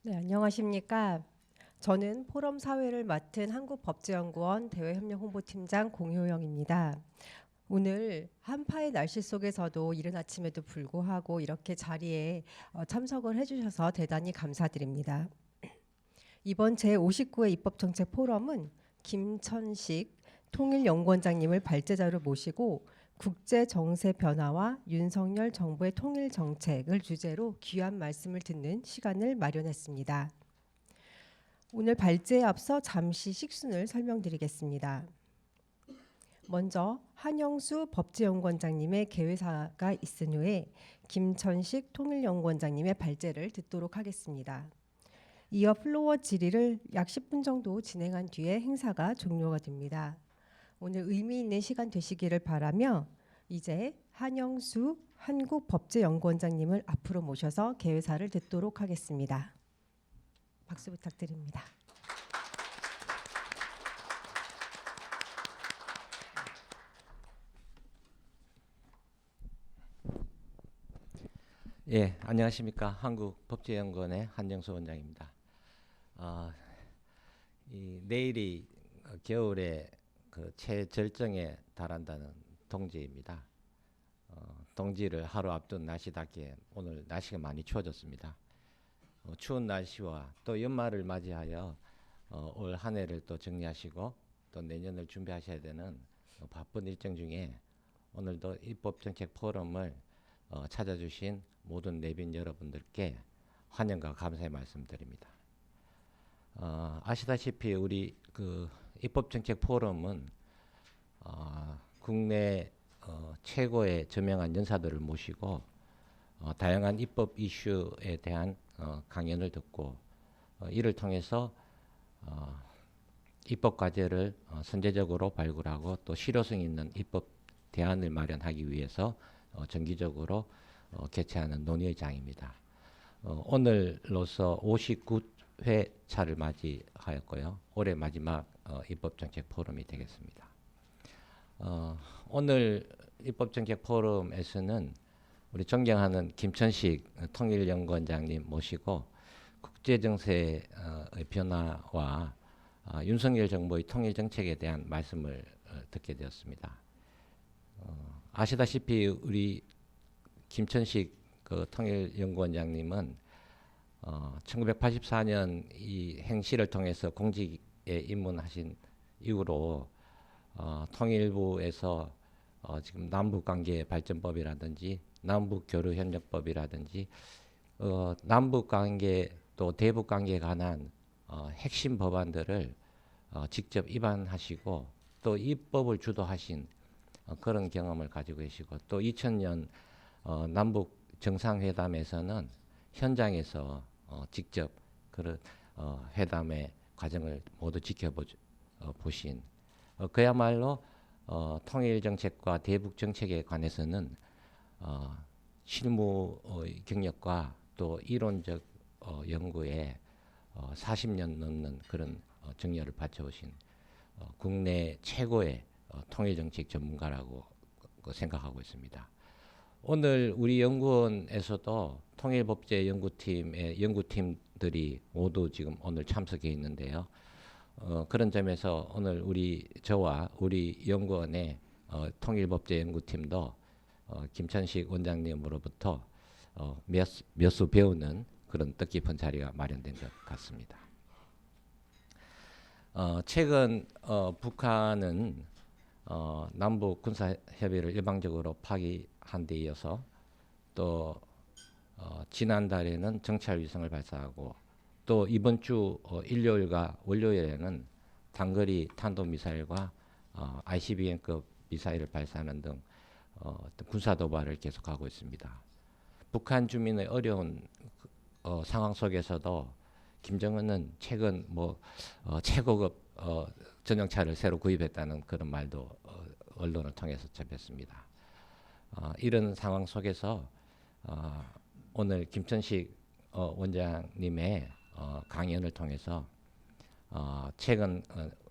네, 안녕하십니까. 저는 포럼 사회를 맡은 한국법제연구원 대외협력홍보팀장 공효영입니다. 오늘 한파의 날씨 속에서도 이른 아침에도 불구하고 이렇게 자리에 참석을 해주셔서 대단히 감사드립니다. 이번 제59회 입법정책 포럼은 김천식 통일연구원장님을 발제자로 모시고 국제 정세 변화와 윤석열 정부의 통일 정책을 주제로 귀한 말씀을 듣는 시간을 마련했습니다. 오늘 발제에 앞서 잠시 식순을 설명드리겠습니다. 먼저 한영수 법제연구원장님의 개회사가 있은 후에 김천식 통일연구원장님의 발제를 듣도록 하겠습니다. 이어 플로어 질의를 약 10분 정도 진행한 뒤에 행사가 종료가 됩니다. 오늘 의미 있는 시간 되시기를 바라며 이제 한영수 한국법제연구원장님을 앞으로 모셔서 개회사를 듣도록 하겠습니다. 박수 부탁드립니다. 예, 안녕하십니까. 한국법제연구원의 한영수 원장입니다. 내일이 겨울의 그 최절정에 달한다는 동지입니다. 동지를 하루 앞둔 날씨답게 오늘 날씨가 많이 추워졌습니다. 추운 날씨와 또 연말을 맞이하여 올 한 해를 또 정리하시고 또 내년을 준비하셔야 되는 바쁜 일정 중에 오늘도 입법정책 포럼을 찾아주신 모든 내빈 여러분들께 환영과 감사의 말씀드립니다. 아시다시피 우리 그 입법정책 포럼은 국내 최고의 저명한 연사들을 모시고 다양한 입법 이슈에 대한 강연을 듣고 이를 통해서 입법 과제를 선제적으로 발굴하고 또 실효성 있는 입법 대안을 마련하기 위해서 정기적으로 개최하는 논의의 장입니다. 오늘로서 59회 차를 맞이하였고요. 올해 마지막 입법정책 포럼이 되겠습니다. 오늘 입법정책 포럼에서는 우리 존경하는 김천식 통일연구원장님 모시고 국제정세의 변화와 윤석열 정부의 통일정책에 대한 말씀을 듣게 되었습니다. 아시다시피 우리 김천식 그 통일연구원장님은 1984년 이 행시를 통해서 공직에 입문하신 이후로 통일부에서 지금 남북관계 발전법이라든지 남북교류협력법이라든지 남북관계 또 대북관계에 관한 핵심 법안들을 직접 입안하시고 또 입법을 주도하신 그런 경험을 가지고 계시고 또 2000년 남북 정상회담에서는 현장에서 직접 그런 회담의 과정을 모두 지켜보신 그야말로 통일 정책과 대북 정책에 관해서는 실무 경력과 또 이론적 연구에 40년 넘는 그런 정열을 바쳐오신 국내 최고의 통일 정책 전문가라고 생각하고 있습니다. 오늘 우리 연구원에서도 통일법제 연구팀의 연구팀들이 모두 지금 오늘 참석해 있는데요. 그런 점에서 오늘 저와 우리 연구원의 통일법제 연구팀도 김천식 원장님으로부터 몇 수 배우는 그런 뜻깊은 자리가 마련된 것 같습니다. 최근 북한은 남북 군사 협의를 일방적으로 파기한 데 이어서 또 지난달에는 정찰 위성을 발사하고 또 이번 주 일요일과 월요일에는 단거리 탄도미사일과 ICBM급 미사일을 발사하는 등 군사 도발을 계속하고 있습니다. 북한 주민의 어려운 상황 속에서도 김정은은 최근 최고급 전용차를 새로 구입했다는 그런 말도 언론을 통해서 접했습니다. 이런 상황 속에서 오늘 김천식 원장님의 강연을 통해서 최근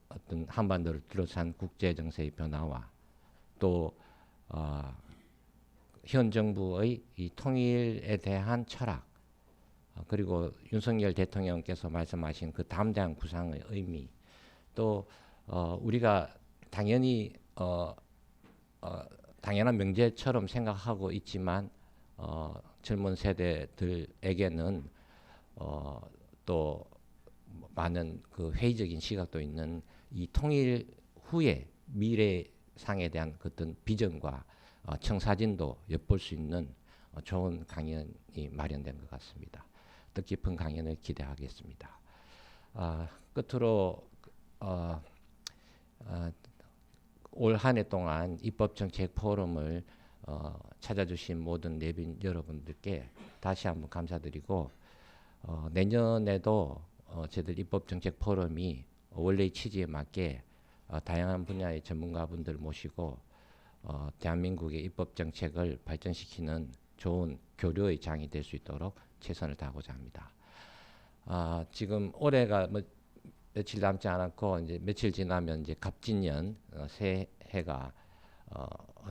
어떤 한반도를 둘러싼 국제 정세의 변화와 또 현 정부의 이 통일에 대한 철학 그리고 윤석열 대통령께서 말씀하신 그 담대한 구상의 의미, 또 우리가 당연히 당연한 명제처럼 생각하고 있지만 젊은 세대들에게는 또 많은 그 회의적인 시각도 있는 이 통일 후의 미래상에 대한 어떤 비전과 청사진도 엿볼 수 있는 좋은 강연이 마련된 것 같습니다. 뜻깊은 강연을 기대하겠습니다. 끝으로 올 한 해 동안 입법정책 포럼을 찾아주신 모든 내빈 여러분들께 다시 한번 감사드리고 내년에도 저희들 입법정책 포럼이 원래의 취지에 맞게 다양한 분야의 전문가분들 모시고 대한민국의 입법정책을 발전시키는 좋은 교류의 장이 될 수 있도록 최선을 다하고자 합니다. 지금 올해가 며칠 남지 않았고 이제 며칠 지나면 이제 갑진년 새해가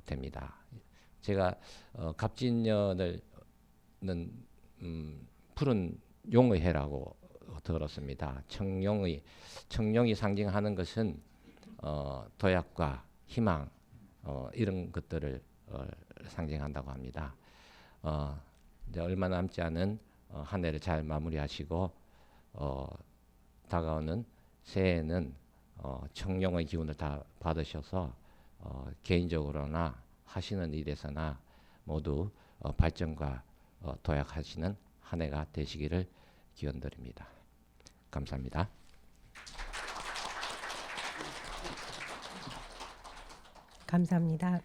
됩니다. 제가 갑진년을 푸른 용의 해라고 들었습니다. 청룡이 상징하는 것은 도약과 희망 이런 것들을 상징한다고 합니다. 이제 얼마 남지 않은 한 해를 잘 마무리하시고 다가오는 새해에는 청룡의 기운을 다 받으셔서 개인적으로나 하시는 일에서나 모두 발전과 도약하시는 한 해가 되시기를 기원드립니다. 감사합니다. 감사합니다.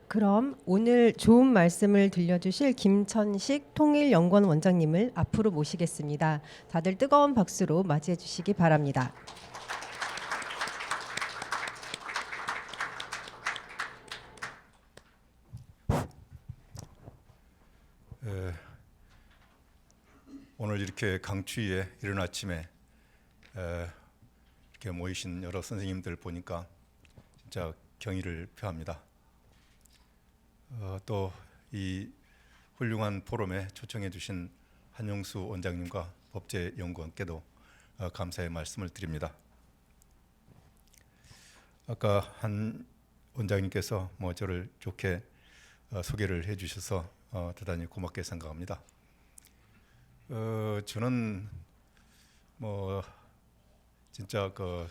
그럼 오늘 좋은 말씀을 들려주실 김천식 통일연구원 원장님을 앞으로 모시겠습니다. 다들 뜨거운 박수로 맞이해 주시기 바랍니다. 오늘 이렇게 강추위에 이른 아침에 이렇게 모이신 여러 선생님들 보니까 진짜 경의를 표합니다. 또 이 훌륭한 포럼에 초청해 주신 한용수 원장님과 법제연구원께도 감사의 말씀을 드립니다. 아까 한 원장님께서 저를 좋게 소개를 해주셔서 대단히 고맙게 생각합니다. 저는 진짜 그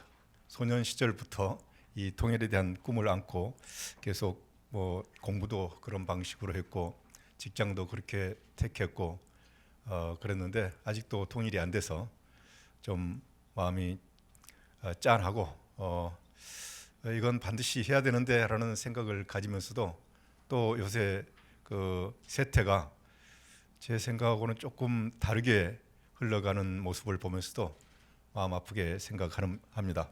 소년 시절부터 이 통일에 대한 꿈을 안고 계속 공부도 그런 방식으로 했고 직장도 그렇게 택했고 그랬는데 아직도 통일이 안 돼서 좀 마음이 짠하고 이건 반드시 해야 되는데라는 생각을 가지면서도 또 요새 그 세태가 제 생각하고는 조금 다르게 흘러가는 모습을 보면서도 마음 아프게 생각합니다.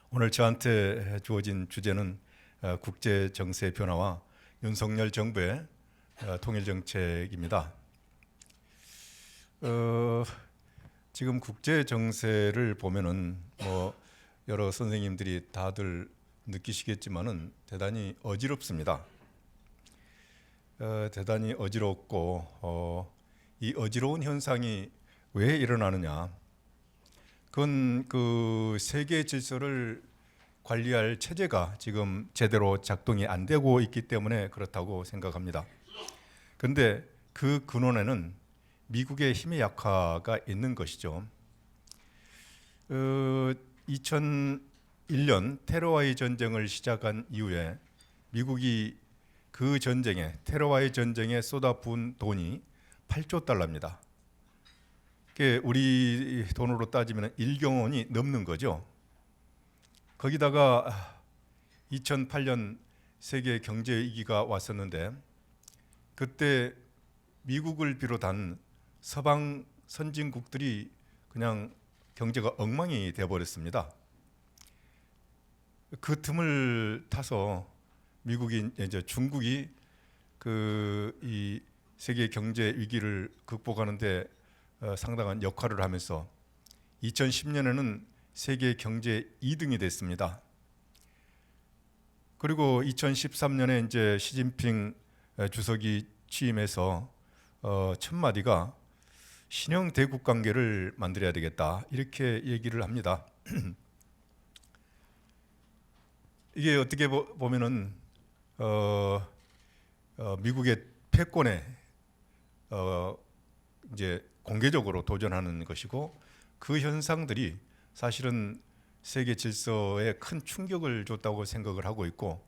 오늘 저한테 주어진 주제는 국제 정세 변화와 윤석열 정부의 통일 정책입니다. 지금 국제 정세를 보면은 여러 선생님들이 다들 느끼시겠지만은 대단히 어지럽습니다. 대단히 어지럽고 이 어지러운 현상이 왜 일어나느냐? 그건 그 세계 질서를 관리할 체제가 지금 제대로 작동이 안 되고 있기 때문에 그렇다고 생각합니다. 그런데 그 근원에는 미국의 힘의 약화가 있는 것이죠. 2001년 테러와의 전쟁을 시작한 이후에 미국이 그 전쟁에 테러와의 전쟁에 쏟아부은 돈이 8조 달러입니다. 그게 우리 돈으로 따지면 1경원이 넘는 거죠. 거기다가 2008년 세계 경제 위기가 왔었는데 그때 미국을 비롯한 서방 선진국들이 그냥 경제가 엉망이 되어버렸습니다. 그 틈을 타서 미국이 이제 중국이 이 세계 경제 위기를 극복하는데 상당한 역할을 하면서 2010년에는 세계 경제 2등이 됐습니다. 그리고 2013년에 이제 시진핑 주석이 취임해서 첫 마디가 신형 대국 관계를 만들어야 되겠다 이렇게 얘기를 합니다. 이게 어떻게 보면은 미국의 패권에 이제 공개적으로 도전하는 것이고 그 현상들이 사실은 세계 질서에 큰 충격을 줬다고 생각을 하고 있고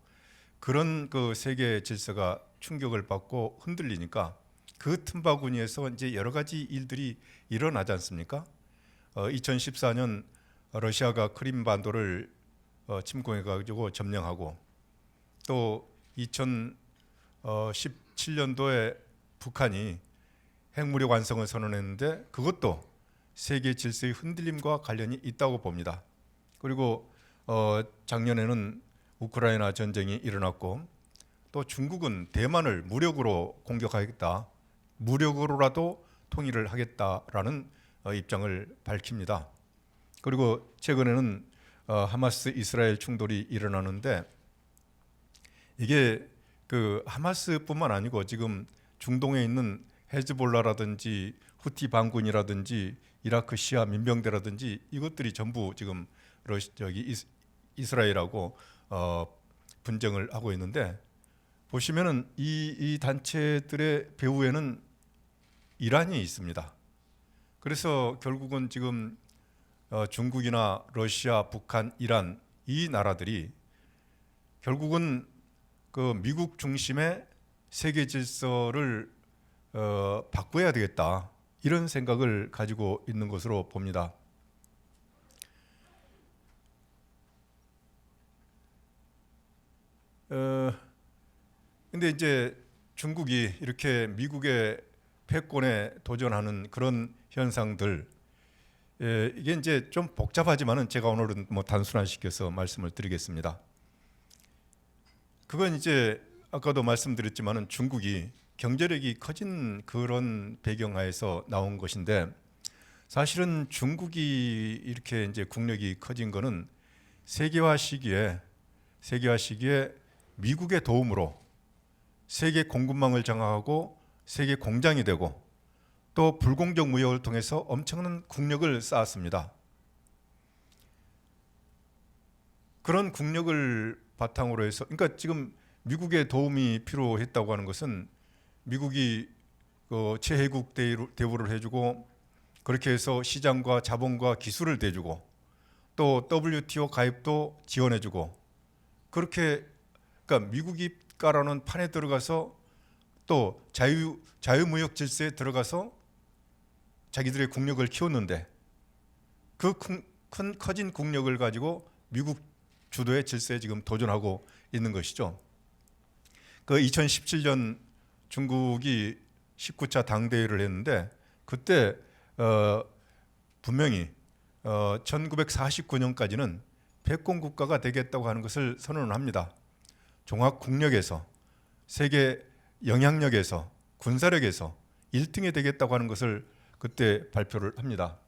그런 그 세계 질서가 충격을 받고 흔들리니까 그 틈바구니에서 이제 여러 가지 일들이 일어나지 않습니까? 2014년 러시아가 크림반도를 침공해가지고 점령하고 또 2017년도에 북한이 핵무력 완성을 선언했는데 그것도 세계 질서의 흔들림과 관련이 있다고 봅니다. 그리고 작년에는 우크라이나 전쟁이 일어났고 또 중국은 대만을 무력으로 공격하겠다, 무력으로라도 통일을 하겠다라는 입장을 밝힙니다. 그리고 최근에는 하마스 이스라엘 충돌이 일어나는데 이게 그 하마스뿐만 아니고 지금 중동에 있는 헤즈볼라라든지 후티 반군이라든지 이라크 시아 민병대라든지 이것들이 전부 지금 이스라엘하고 분쟁을 하고 있는데 보시면은 이 단체들의 배후에는 이란이 있습니다. 그래서 결국은 지금 중국이나 러시아, 북한, 이란 이 나라들이 결국은 그 미국 중심의 세계 질서를 바꿔야 되겠다 이런 생각을 가지고 있는 것으로 봅니다. 근데 이제 중국이 이렇게 미국의 패권에 도전하는 그런 현상들 이게 이제 좀 복잡하지만은 제가 오늘은 뭐 단순화시켜서 말씀을 드리겠습니다. 그건 이제 아까도 말씀드렸지만은 중국이 경제력이 커진 그런 배경하에서 나온 것인데 사실은 중국이 이렇게 이제 국력이 커진 거는 세계화 시기에 미국의 도움으로 세계 공급망을 장악하고 세계 공장이 되고 또 불공정 무역을 통해서 엄청난 국력을 쌓았습니다. 그런 국력을 바탕으로 해서 그러니까 지금 미국의 도움이 필요했다고 하는 것은 미국이 최혜국 대우를 해주고 그렇게 해서 시장과 자본과 기술을 대주고 또 WTO 가입도 지원해주고 그렇게 그러니까 미국이 깔아놓은 판에 들어가서 또 자유무역 질서에 들어가서 자기들의 국력을 키웠는데 그 커진 국력을 가지고 미국 주도의 질서에 지금 도전하고 있는 것이죠. 그 2017년 중국이 19차 당대회를 했는데 그때 분명히 1949년까지는 패권 국가가 되겠다고 하는 것을 선언을 합니다. 종합 국력에서 세계 영향력에서 군사력에서 1등이 되겠다고 하는 것을 그때 발표를 합니다.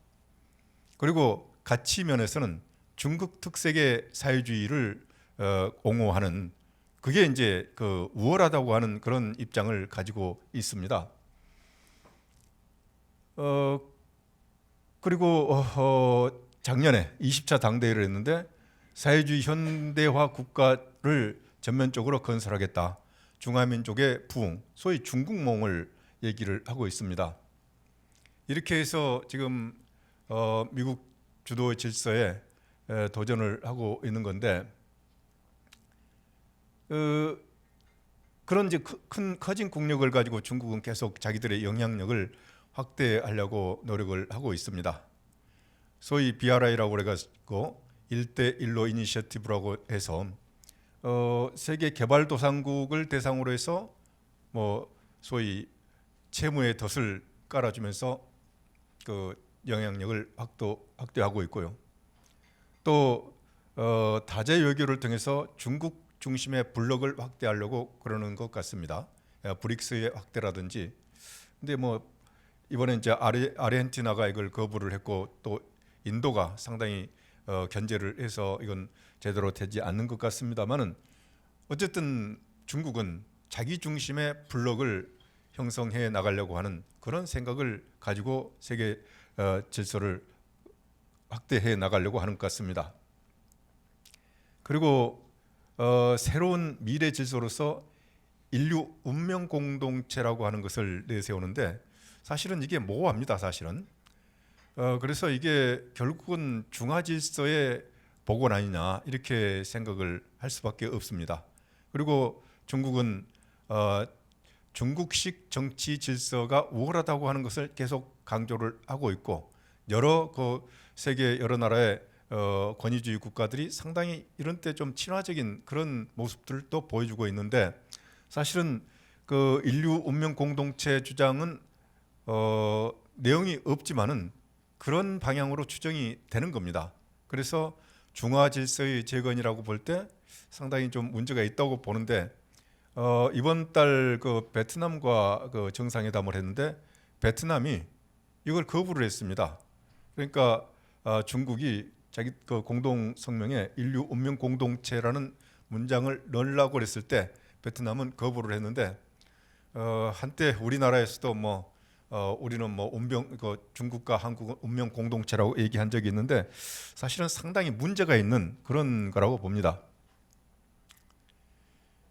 그리고 가치 면에서는 중국 특색의 사회주의를 옹호하는 그게 이제 그 우월하다고 하는 그런 입장을 가지고 있습니다. 그리고 작년에 20차 당대회를 했는데 사회주의 현대화 국가를 전면적으로 건설하겠다. 중화민족의 부흥, 소위 중국몽을 얘기를 하고 있습니다. 이렇게 해서 지금 미국 주도의 질서에 도전을 하고 있는 건데 그런 이제 커진 국력을 가지고 중국은 계속 자기들의 영향력을 확대하려고 노력을 하고 있습니다. 소위 BRI라고 그래가지고 1대1로 이니셔티브라고 해서 세계 개발도상국을 대상으로 해서 뭐 소위 채무의 덫을 깔아주면서 그 영향력을 확대하고 있고요. 또 다재 외교를 통해서 중국 중심의 블록을 확대하려고 그러는 것 같습니다. 브릭스의 확대라든지. 근데 뭐 이번에 이제 아르헨티나가 이걸 거부를 했고 또 인도가 상당히 견제를 해서 이건 제대로 되지 않는 것 같습니다만은 어쨌든 중국은 자기 중심의 블록을 형성해 나가려고 하는 그런 생각을 가지고 세계 질서를 확대해 나가려고 하는 것 같습니다. 그리고 새로운 미래 질서로서 인류 운명 공동체라고 하는 것을 내세우는데 사실은 이게 모호합니다. 사실은. 그래서 이게 결국은 중화 질서의 복원 아니냐 이렇게 생각을 할 수밖에 없습니다. 그리고 중국은 중국식 정치 질서가 우월하다고 하는 것을 계속 강조를 하고 있고 여러 세계 여러 나라의 권위주의 국가들이 상당히 이런 때 좀 친화적인 그런 모습들도 보여주고 있는데 사실은 그 인류 운명 공동체 주장은 내용이 없지만은 그런 방향으로 추정이 되는 겁니다. 그래서 중화 질서의 재건이라고 볼 때 상당히 좀 문제가 있다고 보는데 이번 달 그 베트남과 그 정상회담을 했는데 베트남이 이걸 거부를 했습니다. 그러니까 중국이 자기 그 공동 성명에 인류 운명 공동체라는 문장을 넣으려고 했을 때 베트남은 거부를 했는데 한때 우리나라에서도 우리는 운명 중국과 한국은 운명 공동체라고 얘기한 적이 있는데 사실은 상당히 문제가 있는 그런 거라고 봅니다.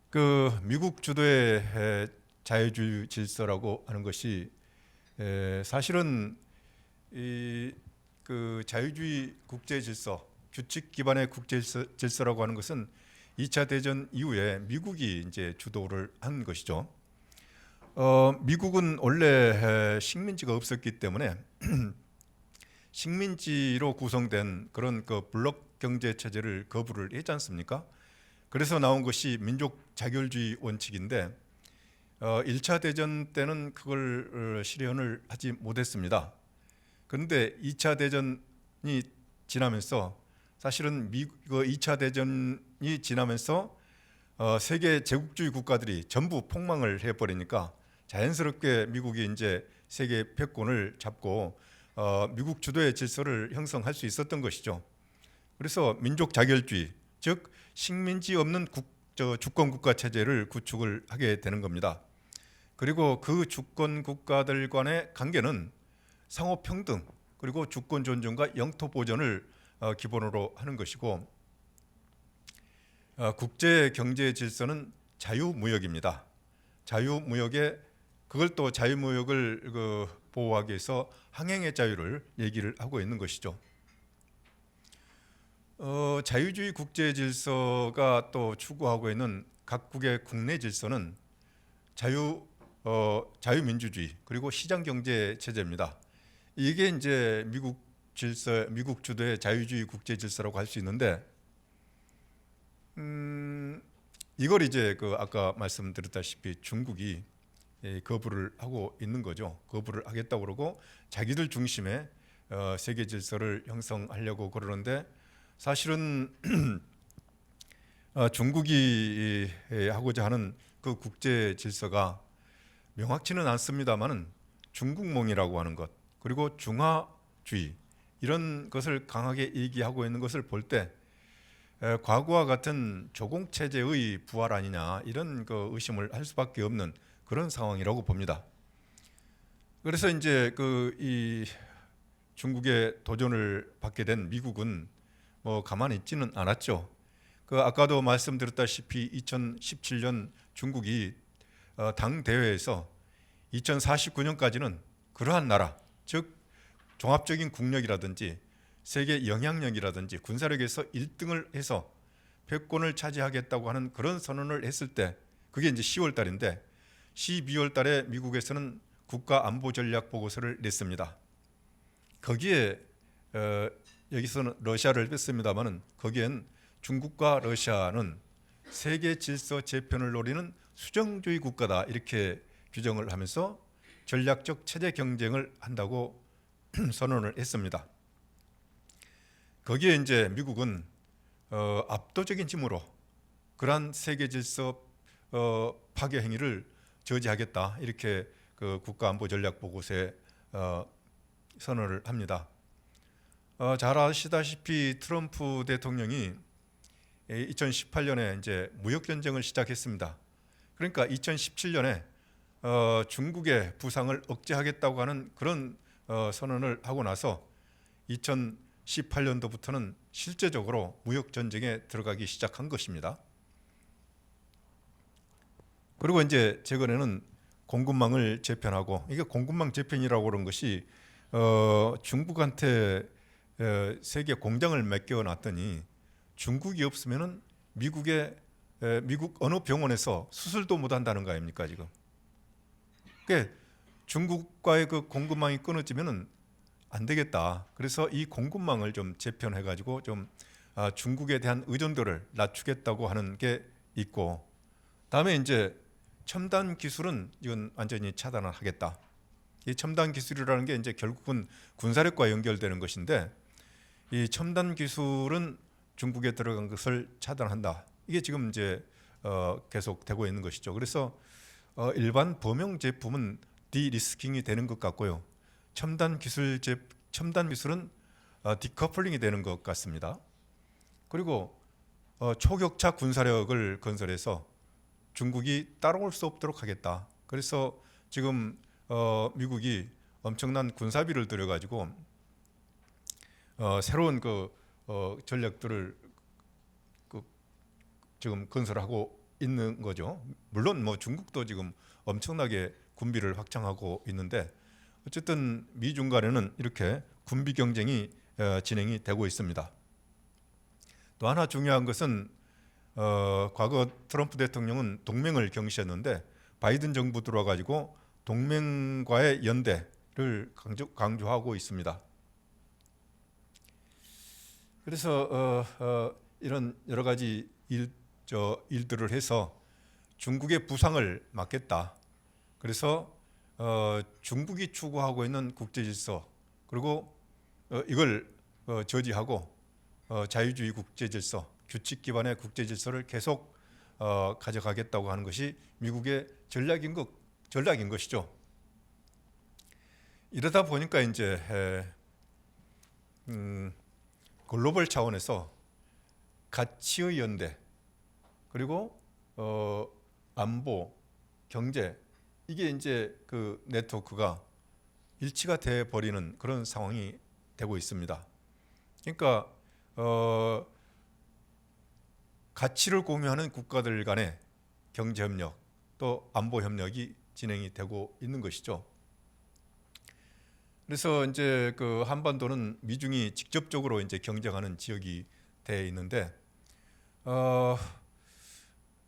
그 미국 주도의 자유주의 질서라고 하는 것이 사실은 그 자유주의 국제 질서, 규칙 기반의 국제 질서라고 하는 것은 2차 대전 이후에 미국이 이제 주도를 한 것이죠. 미국은 원래 식민지가 없었기 때문에 식민지로 구성된 그런 그 블록 경제 체제를 거부를 했지 않습니까? 그래서 나온 것이 민족 자결주의 원칙인데 1차 대전 때는 그걸 실현을 하지 못했습니다. 그런데 2차 대전이 지나면서 사실은 2차 대전이 지나면서 세계 제국주의 국가들이 전부 폭망을 해버리니까 자연스럽게 미국이 이제 세계 패권을 잡고 미국 주도의 질서를 형성할 수 있었던 것이죠. 그래서 민족 자결주의, 즉 식민지 없는 주권 국가 체제를 구축을 하게 되는 겁니다. 그리고 그 주권 국가들 간의 관계는 상호 평등 그리고 주권 존중과 영토 보존을 기본으로 하는 것이고 국제 경제 질서는 자유무역입니다. 자유무역에 그걸 또 자유무역을 보호하기 위해서 항행의 자유를 얘기를 하고 있는 것이죠. 자유주의 국제 질서가 또 추구하고 있는 각국의 국내 질서는 자유민주주의 그리고 시장 경제 체제입니다. 이게 이제 미국 주도의 자유주의 국제 질서라고 할 수 있는데 이걸 이제 아까 말씀드렸다시피 중국이 거부를 하고 있는 거죠. 거부를 하겠다고 그러고 자기들 중심의 세계 질서를 형성하려고 그러는데 사실은 중국이 하고자 하는 그 국제 질서가 명확치는 않습니다만은 중국몽이라고 하는 것 그리고 중화주의 이런 것을 강하게 얘기하고 있는 것을 볼 때 과거와 같은 조공 체제의 부활 아니냐 이런 의심을 할 수밖에 없는 그런 상황이라고 봅니다. 그래서 이제 이 중국의 도전을 받게 된 미국은 가만히 있지는 않았죠. 아까도 말씀드렸다시피 2017년 중국이 당 대회에서 2049년까지는 그러한 나라, 즉 종합적인 국력이라든지 세계 영향력이라든지 군사력에서 1등을 해서 패권을 차지하겠다고 하는 그런 선언을 했을 때 그게 이제 10월 달인데 12월 달에 미국에서는 국가 안보 전략 보고서를 냈습니다. 거기에 여기서는 러시아를 뺐습니다만은 거기엔 중국과 러시아는 세계 질서 재편을 노리는 수정주의 국가다 이렇게 규정을 하면서 전략적 체제 경쟁을 한다고 선언을 했습니다. 거기에 이제 미국은 압도적인 힘으로 그러한 세계 질서 파괴 행위를 저지하겠다 이렇게 국가안보 전략 보고서에 선언을 합니다. 잘 아시다시피 트럼프 대통령이 2018년에 이제 무역 전쟁을 시작했습니다. 그러니까 2017년에 중국의 부상을 억제하겠다고 하는 그런 선언을 하고 나서 2018년도부터는 실제적으로 무역 전쟁에 들어가기 시작한 것입니다. 그리고 이제 최근에는 공급망을 재편하고, 이게 공급망 재편이라고 그런 것이 중국한테 세계 공장을 맡겨놨더니 중국이 없으면은 미국 어느 병원에서 수술도 못 한다는 거 아닙니까 지금? 그러니까 중국과의 그 공급망이 끊어지면은 안 되겠다. 그래서 이 공급망을 좀 재편해 가지고 좀 중국에 대한 의존도를 낮추겠다고 하는 게 있고, 다음에 이제 첨단 기술은 이건 완전히 차단을 하겠다. 이 첨단 기술이라는 게 이제 결국은 군사력과 연결되는 것인데, 이 첨단 기술은 중국에 들어간 것을 차단한다. 이게 지금 이제 계속 되고 있는 것이죠. 그래서 일반 범용 제품은 디리스킹이 되는 것 같고요. 첨단 기술은 디커플링이 되는 것 같습니다. 그리고 초격차 군사력을 건설해서 중국이 따라올 수 없도록 하겠다. 그래서 지금 미국이 엄청난 군사비를 들여가지고 새로운 전략들을 지금 건설하고 있는 거죠. 물론 뭐 중국도 지금 엄청나게 군비를 확장하고 있는데, 어쨌든 미중 간에는 이렇게 군비 경쟁이 진행이 되고 있습니다. 또 하나 중요한 것은 과거 트럼프 대통령은 동맹을 경시했는데 바이든 정부 들어와가지고 동맹과의 연대를 강조하고 있습니다. 그래서 이런 여러 가지 일들을 해서 중국의 부상을 막겠다. 그래서 중국이 추구하고 있는 국제 질서, 그리고 이걸 저지하고 자유주의 국제 질서, 규칙 기반의 국제 질서를 계속 가져가겠다고 하는 것이 미국의 전략인 것이죠. 이러다 보니까 이제 글로벌 차원에서 가치의 연대, 그리고 안보, 경제, 이게 이제 그 네트워크가 일치가 돼 버리는 그런 상황이 되고 있습니다. 그러니까 가치를 공유하는 국가들 간의 경제 협력, 또 안보 협력이 진행이 되고 있는 것이죠. 그래서 이제 그 한반도는 미중이 직접적으로 이제 경쟁하는 지역이 돼 있는데,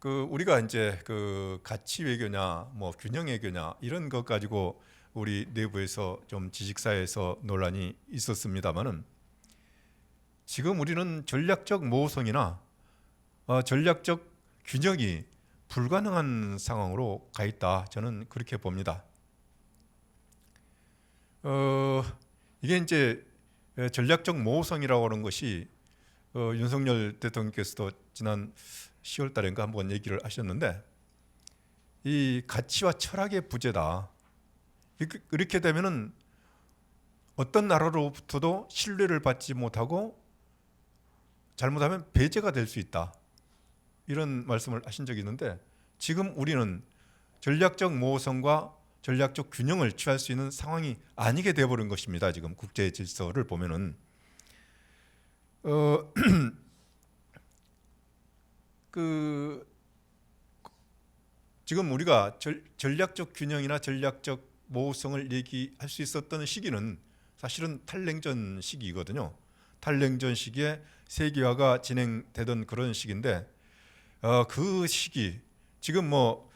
우리가 이제 그 가치 외교냐, 뭐 균형 외교냐 이런 것 가지고 우리 내부에서 좀 지식사회에서 논란이 있었습니다만은, 지금 우리는 전략적 모호성이나 전략적 균형이 불가능한 상황으로 가 있다. 저는 그렇게 봅니다. 이게 이제 전략적 모호성이라고 하는 것이 윤석열 대통령께서도 지난 10월 달인가 한번 얘기를 하셨는데, 이 가치와 철학의 부재다. 이렇게 되면은 어떤 나라로부터도 신뢰를 받지 못하고 잘못하면 배제가 될 수 있다. 이런 말씀을 하신 적이 있는데, 지금 우리는 전략적 모호성과 전략적 균형을 취할 수 있는 상황이 아니게 되어버린 것입니다. 지금 국제 질서를 보면은 지금 우리가 전략적 균형이나 전략적 모호성을 얘기할 수 있었던 시기는 사실은 탈냉전 시기거든요. 탈냉전 시기에 세계화가 진행되던 그런 시기인데, 그 시기 지금 뭐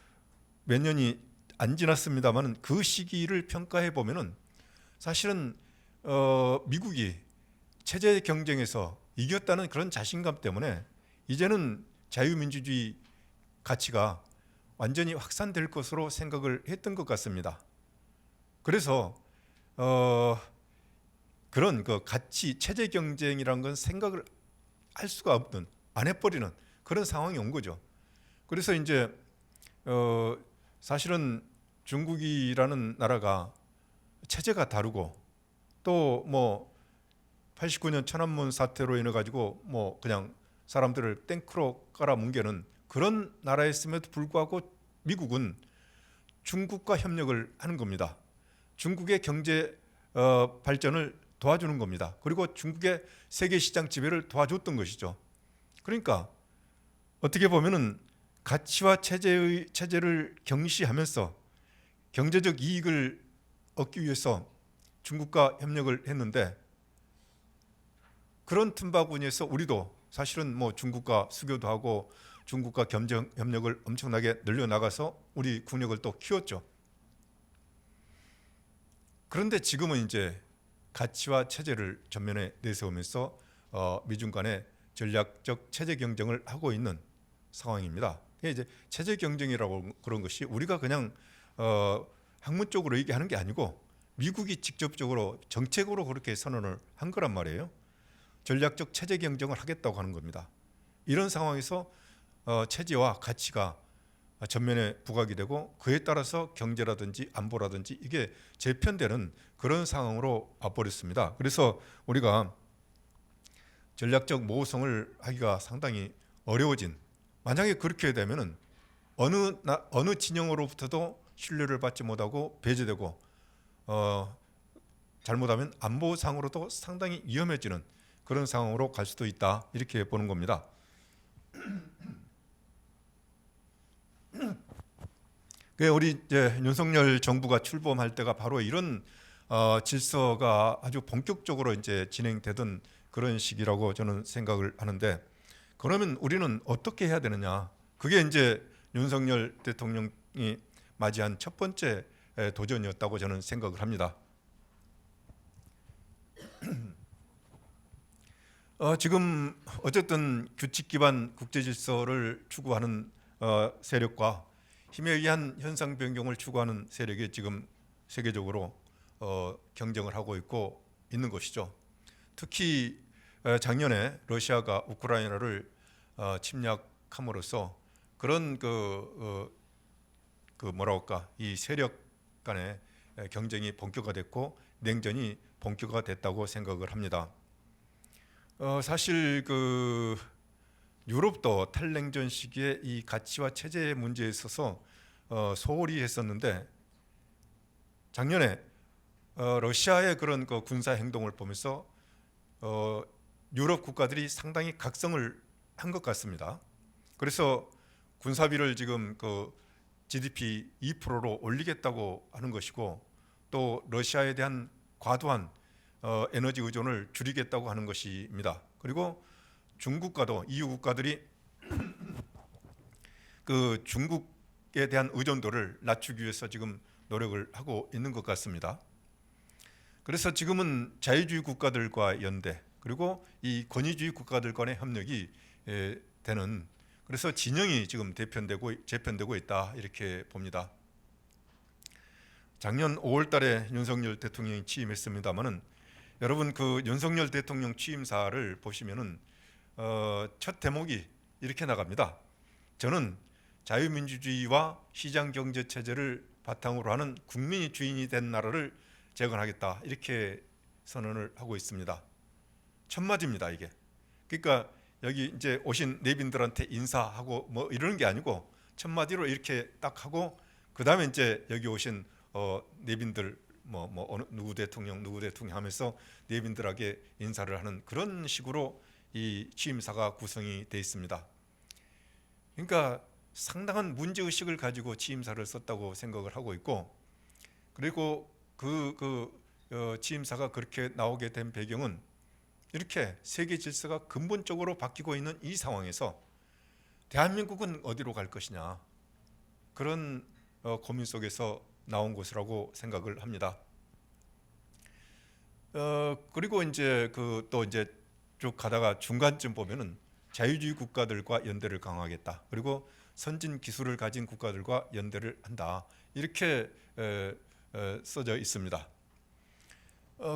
몇 년이 안 지났습니다만 그 시기를 평가해 보면은 사실은 미국이 체제 경쟁에서 이겼다는 그런 자신감 때문에 이제는 자유민주주의 가치가 완전히 확산될 것으로 생각을 했던 것 같습니다. 그래서 그런 그 가치 체제 경쟁이라는 건 생각을 할 수가 없는, 안 해버리는 그런 상황이 온 거죠. 그래서 이제 사실은 중국이라는 나라가 체제가 다르고, 또 뭐 89년 천안문 사태로 인해 가지고 뭐 그냥 사람들을 탱크로 깔아뭉개는 그런 나라였음에도 불구하고 미국은 중국과 협력을 하는 겁니다. 중국의 경제 발전을 도와주는 겁니다. 그리고 중국의 세계 시장 지배를 도와줬던 것이죠. 그러니까 어떻게 보면은 가치와 체제를 경시하면서 경제적 이익을 얻기 위해서 중국과 협력을 했는데, 그런 틈바구니에서 우리도 사실은 뭐 중국과 수교도 하고 중국과 경제 협력을 엄청나게 늘려나가서 우리 국력을 또 키웠죠. 그런데 지금은 이제 가치와 체제를 전면에 내세우면서 미중 간의 전략적 체제 경쟁을 하고 있는 상황입니다. 이제 체제 경쟁이라고 그런 것이 우리가 그냥 학문적으로 얘기하는 게 아니고 미국이 직접적으로 정책으로 그렇게 선언을 한 거란 말이에요. 전략적 체제 경쟁을 하겠다고 하는 겁니다. 이런 상황에서 체제와 가치가 전면에 부각이 되고 그에 따라서 경제라든지 안보라든지 이게 재편되는 그런 상황으로 와버렸습니다. 그래서 우리가 전략적 모호성을 하기가 상당히 어려워진, 만약에 그렇게 되면은 어느 진영으로부터도 신뢰를 받지 못하고 배제되고 잘못하면 안보상으로도 상당히 위험해지는 그런 상황으로 갈 수도 있다, 이렇게 보는 겁니다. 우리 이제 윤석열 정부가 출범할 때가 바로 이런 질서가 아주 본격적으로 이제 진행되던 그런 시기라고 저는 생각을 하는데, 그러면 우리는 어떻게 해야 되느냐? 그게 이제 윤석열 대통령이 맞이한 첫 번째 도전이었다고 저는 생각을 합니다. 지금 어쨌든 규칙 기반 국제 질서를 추구하는 세력과 힘에 의한 현상 변경을 추구하는 세력이 지금 세계적으로 경쟁을 하고 있는 것이죠. 특히 작년에 러시아가 우크라이나를 침략함으로써 그런 이 세력 간의 경쟁이 본격화됐고 냉전이 본격화됐다고 생각을 합니다. 사실 유럽도 탈냉전 시기에 이 가치와 체제의 문제에 있어서 소홀히 했었는데, 작년에 러시아의 그런 군사 행동을 보면서 유럽 국가들이 상당히 각성을 한 것 같습니다. 그래서 군사비를 지금 GDP 2%로 올리겠다고 하는 것이고, 또 러시아에 대한 과도한 에너지 의존을 줄이겠다고 하는 것입니다. 그리고 중국과도 EU 국가들이 중국에 대한 의존도를 낮추기 위해서 지금 노력을 하고 있는 것 같습니다. 그래서 지금은 자유주의 국가들과 연대, 그리고 이 권위주의 국가들 간의 협력이 되는, 그래서 진영이 지금 재편되고 있다, 이렇게 봅니다. 작년 5월 달에 윤석열 대통령이 취임했습니다마는, 여러분 윤석열 대통령 취임사를 보시면은 첫 대목이 이렇게 나갑니다. 저는 자유민주주의와 시장경제체제를 바탕으로 하는 국민이 주인이 된 나라를 재건하겠다, 이렇게 선언을 하고 있습니다. 첫마디입니다, 이게. 그러니까 여기 이제 오신 내빈들한테 인사하고 뭐 이러는 게 아니고 첫마디로 이렇게 딱 하고, 그 다음에 이제 여기 오신 내빈들 누구 대통령 하면서 내빈들에게 인사를 하는 그런 식으로 이 취임사가 구성이 되어 있습니다. 그러니까 상당한 문제의식을 가지고 취임사를 썼다고 생각을 하고 있고, 그리고 취임사가 그렇게 나오게 된 배경은 이렇게 세계 질서가 근본적으로 바뀌고 있는 이 상황에서 대한민국은 어디로 갈 것이냐, 그런 고민 속에서 나온 것이라고 생각을 합니다. 그리고 이제 또 이제 쭉 가다가 중간쯤 보면은 자유주의 국가들과 연대를 강화하겠다, 그리고 선진 기술을 가진 국가들과 연대를 한다, 이렇게 써져 있습니다.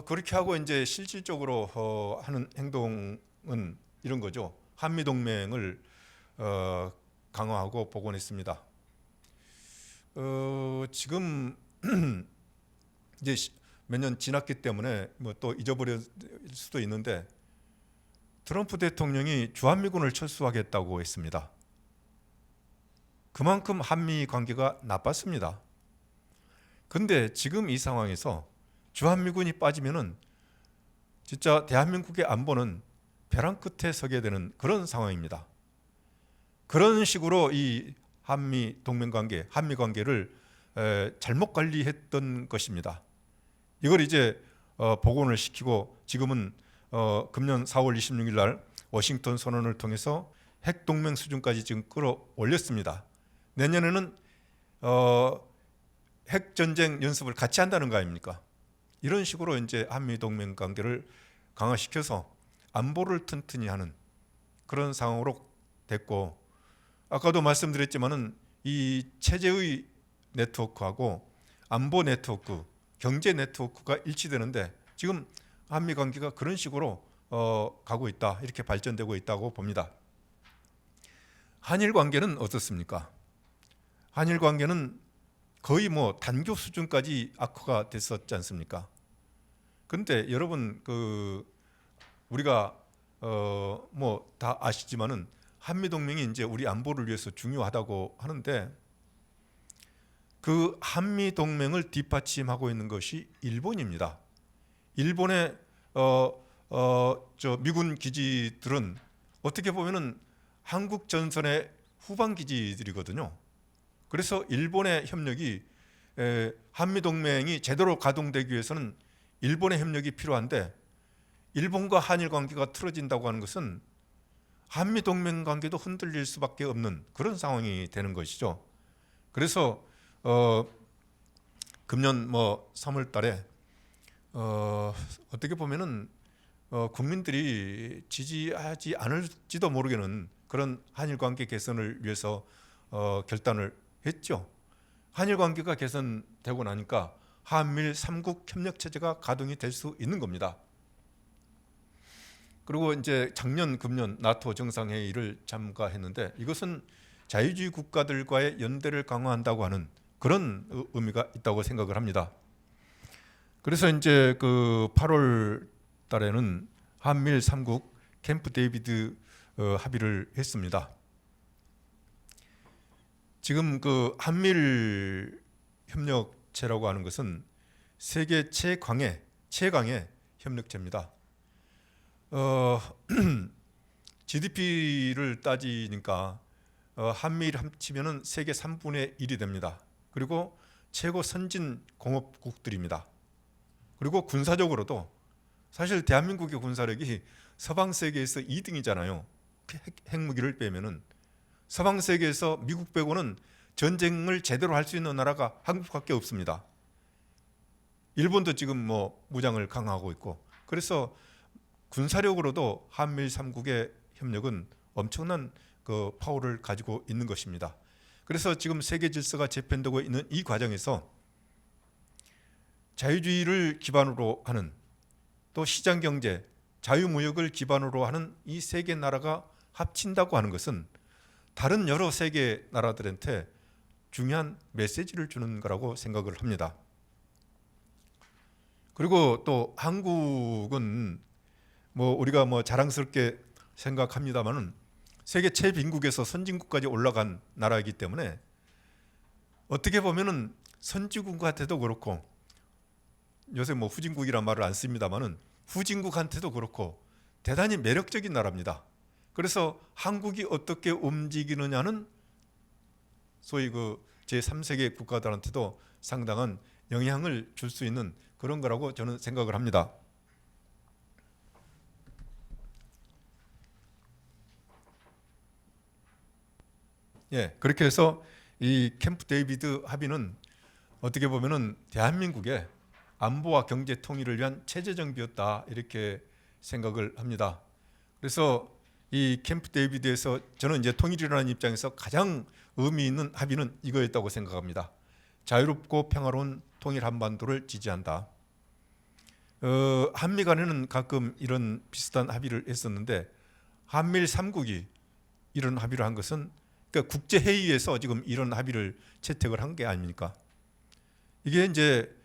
그렇게 하고 이제 실질적으로 하는 행동은 이런 거죠. 한미 동맹을 강화하고 복원했습니다. 지금 이제 몇 년 지났기 때문에 뭐 또 잊어버릴 수도 있는데, 트럼프 대통령이 주한미군을 철수하겠다고 했습니다. 그만큼 한미 관계가 나빴습니다. 근데 지금 이 상황에서 주한미군이 빠지면은 진짜 대한민국의 안보는 벼랑 끝에 서게 되는 그런 상황입니다. 그런 식으로 이 한미 동맹 관계, 한미 관계를 잘못 관리했던 것입니다. 이걸 이제 복원을 시키고 지금은 금년 4월 26일 날 워싱턴 선언을 통해서 핵 동맹 수준까지 지금 끌어올렸습니다. 내년에는 핵 전쟁 연습을 같이 한다는 거 아닙니까? 이런 식으로 이제 한미 동맹 관계를 강화시켜서 안보를 튼튼히 하는 그런 상황으로 됐고, 아까도 말씀드렸지만은 이 체제의 네트워크하고 안보 네트워크, 경제 네트워크가 일치되는데 지금 한미 관계가 그런 식으로 가고 있다, 이렇게 발전되고 있다고 봅니다. 한일 관계는 어떻습니까? 한일 관계는 거의 뭐 단교 수준까지 악화가 됐었지 않습니까? 근데 여러분 우리가 뭐 다 아시지만은 한미 동맹이 이제 우리 안보를 위해서 중요하다고 하는데 그 한미 동맹을 뒷받침하고 있는 것이 일본입니다. 일본의 미군 기지들은 어떻게 보면은 한국 전선의 후방 기지들이거든요. 그래서 일본의 협력이 한미 동맹이 제대로 가동되기 위해서는 일본의 협력이 필요한데 일본과 한일 관계가 틀어진다고 하는 것은 한미 동맹 관계도 흔들릴 수밖에 없는 그런 상황이 되는 것이죠. 그래서 금년 뭐 3월 달에 어떻게 보면은 국민들이 지지하지 않을지도 모르겠는 그런 한일 관계 개선을 위해서 결단을 했죠. 한일 관계가 개선되고 나니까 한미일 3국 협력 체제가 가동이 될 수 있는 겁니다. 그리고 이제 작년 금년 나토 정상회의를 참가했는데 이것은 자유주의 국가들과의 연대를 강화한다고 하는 그런 의미가 있다고 생각을 합니다. 그래서 이제 8월 달에는 한미일 3국 캠프 데이비드 합의를 했습니다. 지금 한미일 협력체라고 하는 것은 세계 최강의 협력체입니다. GDP를 따지니까 한미일 합치면은 세계 3분의 1이 됩니다. 그리고 최고 선진 공업국들입니다. 그리고 군사적으로도 사실 대한민국의 군사력이 서방 세계에서 2등이잖아요. 핵무기를 빼면은 서방 세계에서 미국 빼고는 전쟁을 제대로 할 수 있는 나라가 한국밖에 없습니다. 일본도 지금 뭐 무장을 강화하고 있고, 그래서 군사력으로도 한미일 3국의 협력은 엄청난 파워를 가지고 있는 것입니다. 그래서 지금 세계 질서가 재편되고 있는 이 과정에서 자유주의를 기반으로 하는 또 시장 경제, 자유무역을 기반으로 하는 이 세 개 나라가 합친다고 하는 것은 다른 여러 세계 나라들한테 중요한 메시지를 주는 거라고 생각을 합니다. 그리고 또 한국은 뭐 우리가 뭐 자랑스럽게 생각합니다만은 세계 최빈국에서 선진국까지 올라간 나라이기 때문에 어떻게 보면은 선진국한테도 그렇고, 요새 뭐 후진국이란 말을 안 씁니다만은 후진국한테도 그렇고 대단히 매력적인 나라입니다. 그래서 한국이 어떻게 움직이느냐는 소위 제3세계 국가들한테도 상당한 영향을 줄 수 있는 그런 거라고 저는 생각을 합니다. 예, 그렇게 해서 이 캠프 데이비드 합의는 어떻게 보면은 대한민국의 안보와 경제 통일을 위한 체제 정비였다, 이렇게 생각을 합니다. 그래서 이 캠프 데이비드에서 저는 이제 통일이라는 입장에서 가장 의미 있는 합의는 이거였다고 생각합니다. 자유롭고 평화로운 통일 한반도를 지지한다. 한미 간에는 가끔 이런 비슷한 합의를 했었는데 한미일 3국이 이런 합의를 한 것은 그러니까 국제회의에서 지금 이런 합의를 채택을 한 게 아닙니까? 이게 이제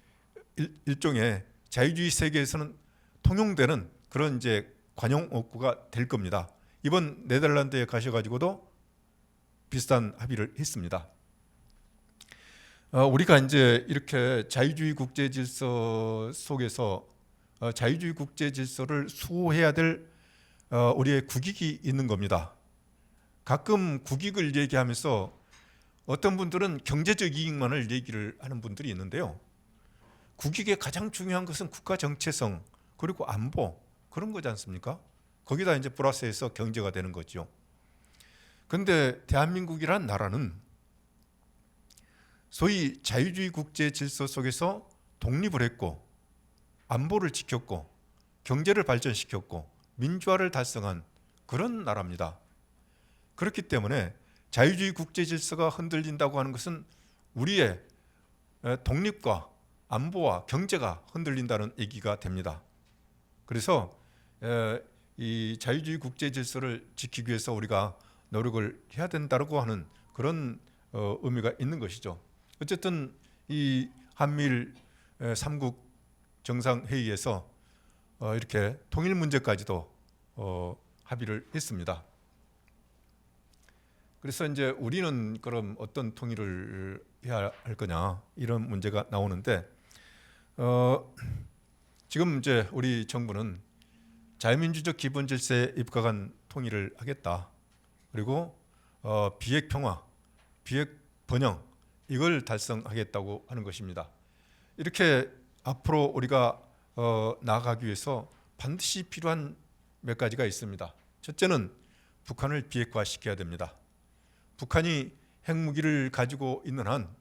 일종의 자유주의 세계에서는 통용되는 그런 이제 관용 어구가 될 겁니다. 이번 네덜란드에 가셔가지고도 비슷한 합의를 했습니다. 우리가 이제 이렇게 자유주의 국제 질서 속에서 자유주의 국제 질서를 수호해야 될 우리의 국익이 있는 겁니다. 가끔 국익을 얘기하면서 어떤 분들은 경제적 이익만을 얘기를 하는 분들이 있는데요. 국익의 가장 중요한 것은 국가 정체성 그리고 안보 그런 거지 않습니까? 거기다 이제 플러스해서 경제가 되는 거죠. 근데 대한민국이란 나라는 소위 자유주의 국제 질서 속에서 독립을 했고 안보를 지켰고 경제를 발전시켰고 민주화를 달성한 그런 나라입니다. 그렇기 때문에 자유주의 국제 질서가 흔들린다고 하는 것은 우리의 독립과 안보와 경제가 흔들린다는 얘기가 됩니다. 그래서 이 자유주의 국제 질서를 지키기 위해서 우리가 노력을 해야 된다고 하는 그런 의미가 있는 것이죠. 어쨌든 이 한미일 3국 정상회의에서 이렇게 통일 문제까지도 합의를 했습니다. 그래서 이제 우리는 그럼 어떤 통일을 해야 할 거냐 이런 문제가 나오는데 지금 이제 우리 정부는 자유민주적 기본 질서에 입각한 통일을 하겠다. 그리고 비핵 평화, 비핵 번영 이걸 달성하겠다고 하는 것입니다. 이렇게 앞으로 우리가 나아가기 위해서 반드시 필요한 몇 가지가 있습니다. 첫째는 북한을 비핵화시켜야 됩니다. 북한이 핵무기를 가지고 있는 한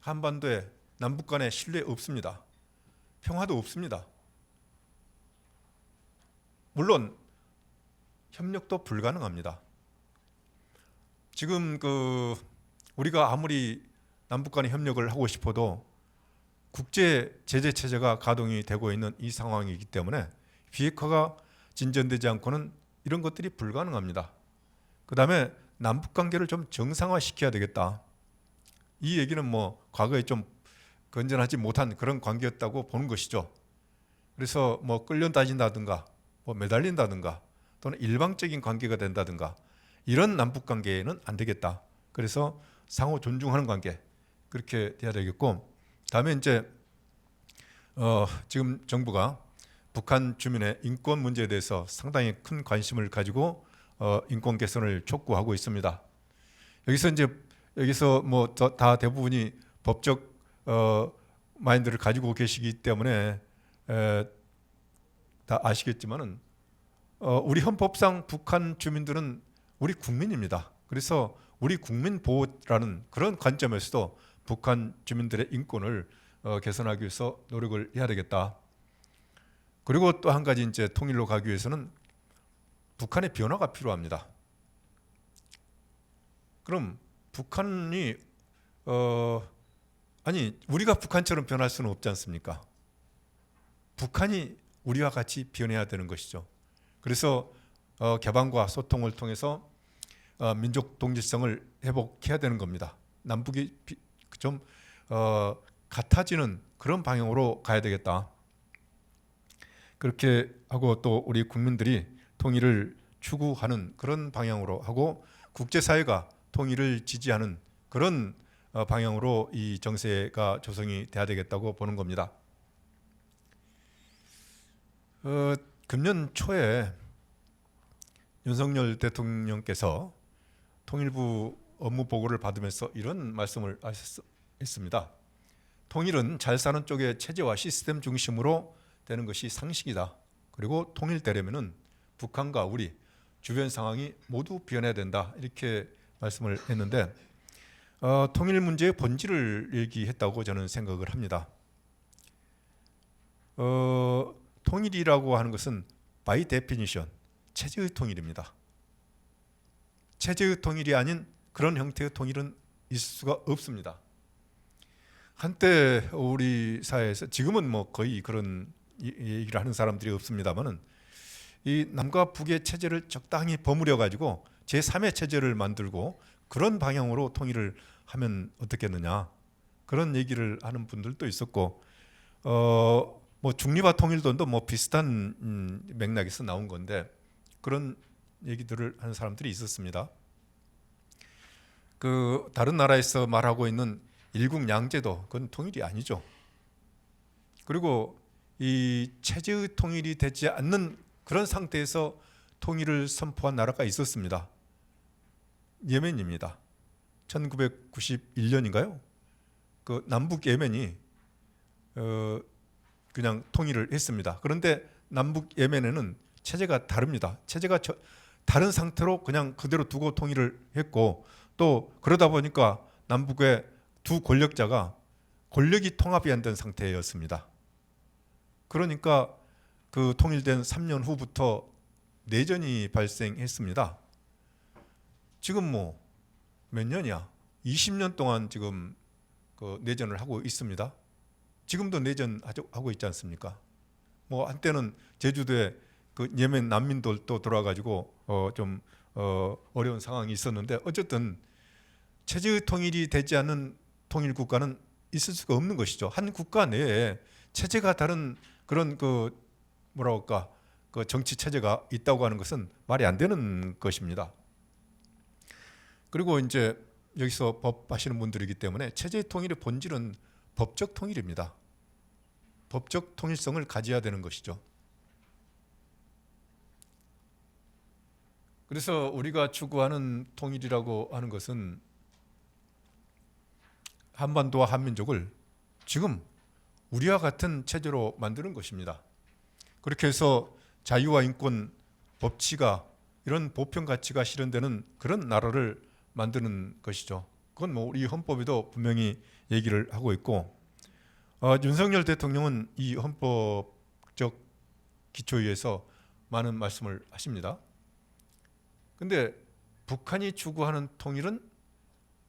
한반도에 남북 간에 신뢰 없습니다. 평화도 없습니다. 물론 협력도 불가능합니다. 지금 우리가 아무리 남북 간에 협력을 하고 싶어도 국제 제재 체제가 가동이 되고 있는 이 상황이기 때문에 비핵화가 진전되지 않고는 이런 것들이 불가능합니다. 그다음에 남북 관계를 좀 정상화시켜야 되겠다. 이 얘기는 뭐 과거에 좀 건전하지 못한 그런 관계였다고 보는 것이죠. 그래서 뭐 끌려 다닌다든가 뭐 매달린다든가 또는 일방적인 관계가 된다든가 이런 남북 관계는 안 되겠다. 그래서 상호 존중하는 관계 그렇게 돼야 되겠고, 다음에 이제 지금 정부가 북한 주민의 인권 문제에 대해서 상당히 큰 관심을 가지고 인권 개선을 촉구하고 있습니다. 여기서 뭐 다 대부분이 법적 마인드를 가지고 계시기 때문에 다 아시겠지만은 우리 헌법상 북한 주민들은 우리 국민입니다. 그래서 우리 국민 보호라는 그런 관점에서도 북한 주민들의 인권을 개선하기 위해서 노력을 해야 되겠다. 그리고 또 한 가지 이제 통일로 가기 위해서는 북한의 변화가 필요합니다. 그럼 북한이 우리가 북한처럼 변할 수는 없지 않습니까? 북한이 우리와 같이 변해야 되는 것이죠. 그래서 개방과 소통을 통해서 민족 동질성을 회복해야 되는 겁니다. 남북이 좀 같아지는 그런 방향으로 가야 되겠다. 그렇게 하고 또 우리 국민들이 통일을 추구하는 그런 방향으로 하고 국제사회가 통일을 지지하는 그런 방향으로 이 정세가 조성이 돼야 되겠다고 보는 겁니다. 금년 초에 윤석열 대통령께서 통일부 업무 보고를 받으면서 이런 말씀을 하셨습니다. 통일은 잘 사는 쪽의 체제와 시스템 중심으로 되는 것이 상식이다. 그리고 통일되려면은 북한과 우리 주변 상황이 모두 변해야 된다. 이렇게 말씀을 했는데 통일 문제의 본질을 얘기했다고 저는 생각을 합니다. 통일이라고 하는 것은 by definition 체제의 통일입니다. 체제의 통일이 아닌 그런 형태의 통일은 있을 수가 없습니다. 한때 우리 사회에서 지금은 뭐 거의 그런 얘기를 하는 사람들이 없습니다만은 이 남과 북의 체제를 적당히 버무려 가지고 제3의 체제를 만들고 그런 방향으로 통일을 하면 어떻겠느냐 그런 얘기를 하는 분들도 있었고 뭐 중립화 통일론도 뭐 비슷한 맥락에서 나온 건데 그런 얘기들을 하는 사람들이 있었습니다. 다른 나라에서 말하고 있는 일국양제도 그건 통일이 아니죠. 그리고 이 체제의 통일이 되지 않는 그런 상태에서 통일을 선포한 나라가 있었습니다. 예멘입니다. 1991년인가요? 그 남북 예멘이 그냥 통일을 했습니다. 그런데 남북 예멘에는 체제가 다릅니다. 체제가 다른 상태로 그냥 그대로 두고 통일을 했고, 또 그러다 보니까 남북의 두 권력자가 권력이 통합이 안 된 상태였습니다. 그러니까 그 통일된 3년 후부터 내전이 발생했습니다. 지금 뭐 몇 년이야? 20년 동안 지금 그 내전을 하고 있습니다. 지금도 내전하고 있지 않습니까? 뭐 한때는 제주도에 그 예멘 난민들도 들어와가지고 좀 어려운 상황이 있었는데, 어쨌든 체제의 통일이 되지 않는 통일 국가는 있을 수가 없는 것이죠. 한 국가 내에 체제가 다른 그런 그 뭐라고 할까, 그 정치 체제가 있다고 하는 것은 말이 안 되는 것입니다. 그리고 이제 여기서 법 하시는 분들이기 때문에 체제의 통일의 본질은 법적 통일입니다. 법적 통일성을 가져야 되는 것이죠. 그래서 우리가 추구하는 통일이라고 하는 것은 한반도와 한민족을 지금 우리와 같은 체제로 만드는 것입니다. 그렇게 해서 자유와 인권, 법치가, 이런 보편 가치가 실현되는 그런 나라를 만드는 것이죠. 그건 뭐 우리 헌법에도 분명히 얘기를 하고 있고, 윤석열 대통령은 이 헌법적 기초에서 많은 말씀을 하십니다. 근데 북한이 추구하는 통일은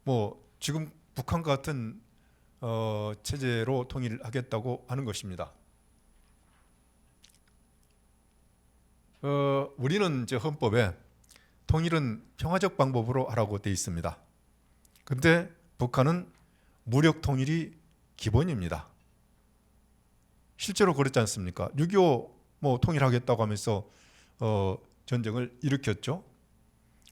뭐 지금 북한과 같은 체제로 통일하겠다고 하는 것입니다. 우리는 이제 헌법에 통일은 평화적 방법으로 하라고 되어 있습니다. 근데 북한은 무력 통일이 기본입니다. 실제로 그렇지 않습니까? 6.25 뭐 통일하겠다고 하면서 전쟁을 일으켰죠.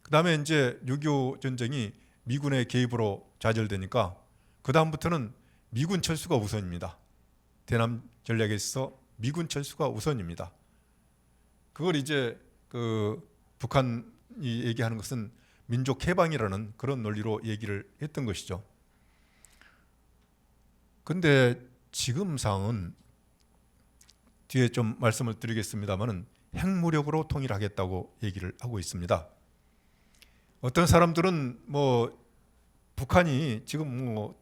그 다음에 이제 6.25 전쟁이 미군의 개입으로 좌절되니까 그 다음부터는 미군 철수가 우선입니다. 대남 전략에 있어서 미군 철수가 우선입니다. 그걸 이제 그 북한이 얘기하는 것은 민족 해방이라는 그런 논리로 얘기를 했던 것이죠. 근데 지금 상황은 뒤에 좀 말씀을 드리겠습니다만은 핵무력으로 통일하겠다고 얘기를 하고 있습니다. 어떤 사람들은 뭐 북한이 지금 뭐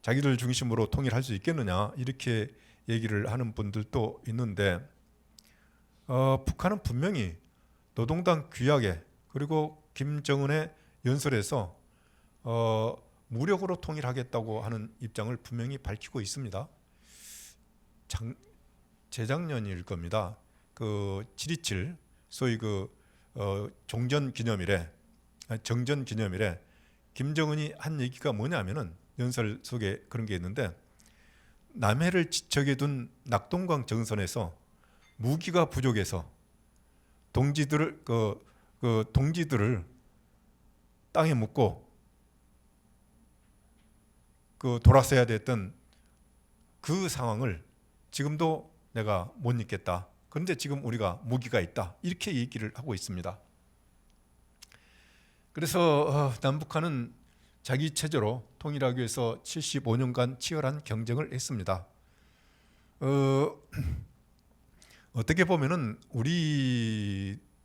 자기들 중심으로 통일할 수 있겠느냐 이렇게 얘기를 하는 분들도 있는데, 북한은 분명히 노동당 규약에 그리고 김정은의 연설에서 무력으로 통일하겠다고 하는 입장을 분명히 밝히고 있습니다. 재작년일 겁니다. 그 7.27 소위 그 정전 기념일에 김정은이 한 얘기가 뭐냐면은 연설 속에 그런 게 있는데, 남해를 지척에 둔 낙동강 정선에서 무기가 부족해서 동지들을 동지들을 땅에 묻고 돌아서야 됐던 그 상황을 지금도 내가 못 잊겠다. 그런데 지금 우리가 무기가 있다. 이렇게 얘기를 하고 있습니다. 그래서 남북한은 자기 체제로 통일하기 위해서 75년간 치열한 경쟁을 했습니다. 어떻게 보면은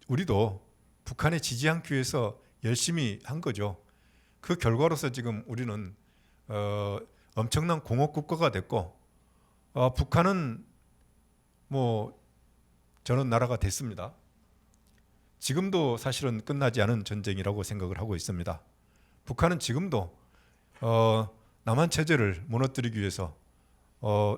우리도 북한에 지지 않기 위해서 열심히 한 거죠. 그 결과로서 지금 우리는 엄청난 공업 국가가 됐고, 북한은 뭐 저런 나라가 됐습니다. 지금도 사실은 끝나지 않은 전쟁이라고 생각을 하고 있습니다. 북한은 지금도 남한 체제를 무너뜨리기 위해서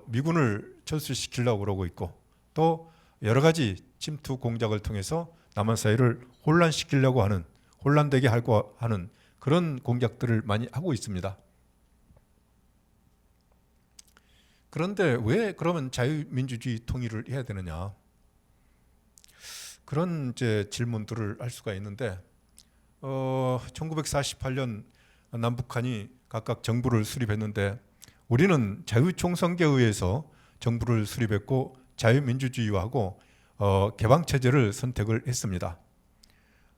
미군을 철수시키려고 그러고 있고, 또 여러 가지 침투 공작을 통해서 남한 사회를 혼란시키려고 하는, 혼란되게 하려고 하는 그런 공작들을 많이 하고 있습니다. 그런데 왜 그러면 자유민주주의 통일을 해야 되느냐? 그런 이제 질문들을 할 수가 있는데, 1948년 남북한이 각각 정부를 수립했는데 우리는 자유총선계에 의해서 정부를 수립했고 자유민주주의하고 개방체제를 선택을 했습니다.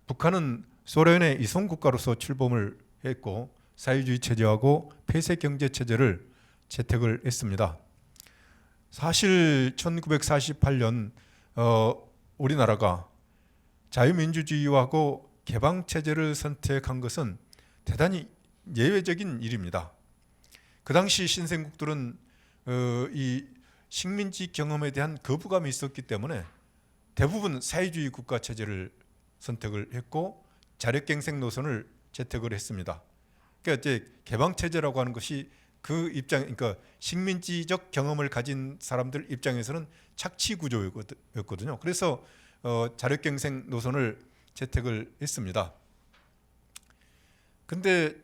북한은 소련의 이송국가로서 출범을 했고 사회주의 체제하고 폐쇄경제체제를 채택을 했습니다. 사실 1948년 우리나라가 자유민주주의하고 개방체제를 선택한 것은 대단히 예외적인 일입니다. 그 당시 신생국들은 이 식민지 경험에 대한 거부감이 있었기 때문에 대부분 사회주의 국가 체제를 선택을 했고 자력갱생 노선을 채택을 했습니다. 그러니까 이제 개방 체제라고 하는 것이 그 입장, 그러니까 식민지적 경험을 가진 사람들 입장에서는 착취 구조였거든요. 그래서 자력갱생 노선을 채택을 했습니다. 근데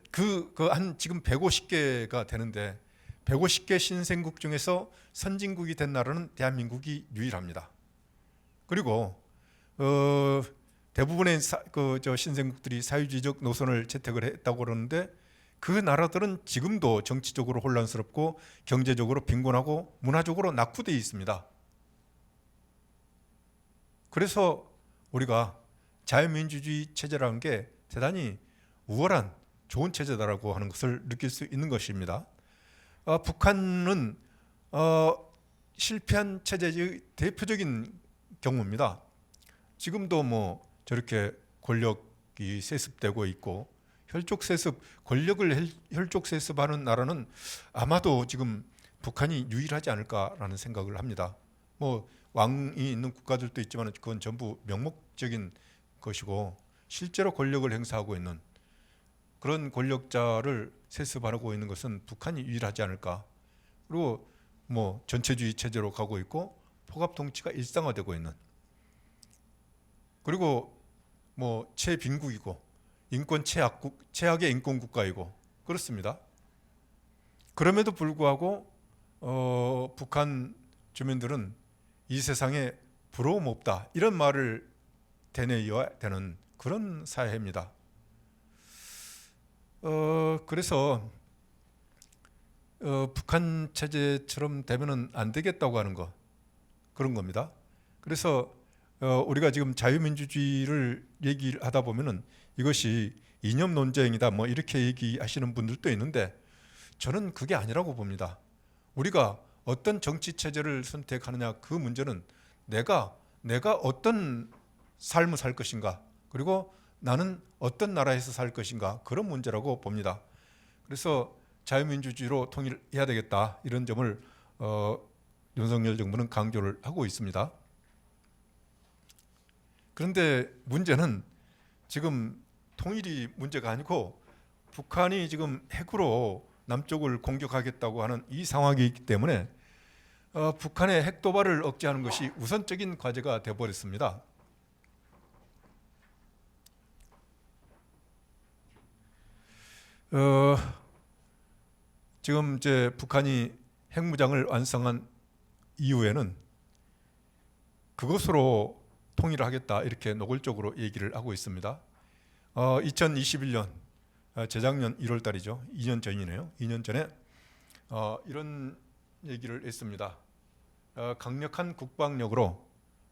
한 지금 150개가 되는데 150개 신생국 중에서 선진국이 된 나라는 대한민국이 유일합니다. 그리고 대부분의 신생국들이 사회주의적 노선을 채택을 했다고 그러는데 그 나라들은 지금도 정치적으로 혼란스럽고 경제적으로 빈곤하고 문화적으로 낙후되어 있습니다. 그래서 우리가 자유민주주의 체제라는 게 대단히 우월한 좋은 체제다라고 하는 것을 느낄 수 있는 것입니다. 북한은 실패한 체제의 대표적인 경우입니다. 지금도 뭐 저렇게 권력이 세습되고 있고 권력을 혈족 세습하는 나라는 아마도 지금 북한이 유일하지 않을까라는 생각을 합니다. 뭐 왕이 있는 국가들도 있지만 그건 전부 명목적인 것이고 실제로 권력을 행사하고 있는 그런 권력자를 세습하고 있는 것은 북한이 유일하지 않을까. 그리고 뭐 전체주의 체제로 가고 있고 포갑 통치가 일상화되고 있는, 그리고 뭐 최빈국이고 인권 최악의 인권 국가이고 그렇습니다. 그럼에도 불구하고 북한 주민들은 이 세상에 부러움 없다 이런 말을 되뇌어야 되는 그런 사회입니다. 그래서 북한 체제처럼 되면은 안 되겠다고 하는 거 그런 겁니다. 그래서 우리가 지금 자유민주주의를 얘기를 하다 보면은 이것이 이념 논쟁이다 뭐 이렇게 얘기하시는 분들도 있는데 저는 그게 아니라고 봅니다. 우리가 어떤 정치 체제를 선택하느냐 그 문제는 내가 어떤 삶을 살 것인가 그리고 나는 어떤 나라에서 살 것인가 그런 문제라고 봅니다. 그래서 자유민주주의로 통일해야 되겠다 이런 점을 윤석열 정부는 강조를 하고 있습니다. 그런데 문제는 지금 통일이 문제가 아니고 북한이 지금 핵으로 남쪽을 공격하겠다고 하는 이 상황이 있기 때문에 북한의 핵 도발을 억제하는 것이 우선적인 과제가 되어버렸습니다. 지금 이제 북한이 핵무장을 완성한 이후에는 그것으로 통일을 하겠다 이렇게 노골적으로 얘기를 하고 있습니다. 2021년 재작년 1월 달이죠. 2년 전이네요. 2년 전에 이런 얘기를 했습니다. 강력한 국방력으로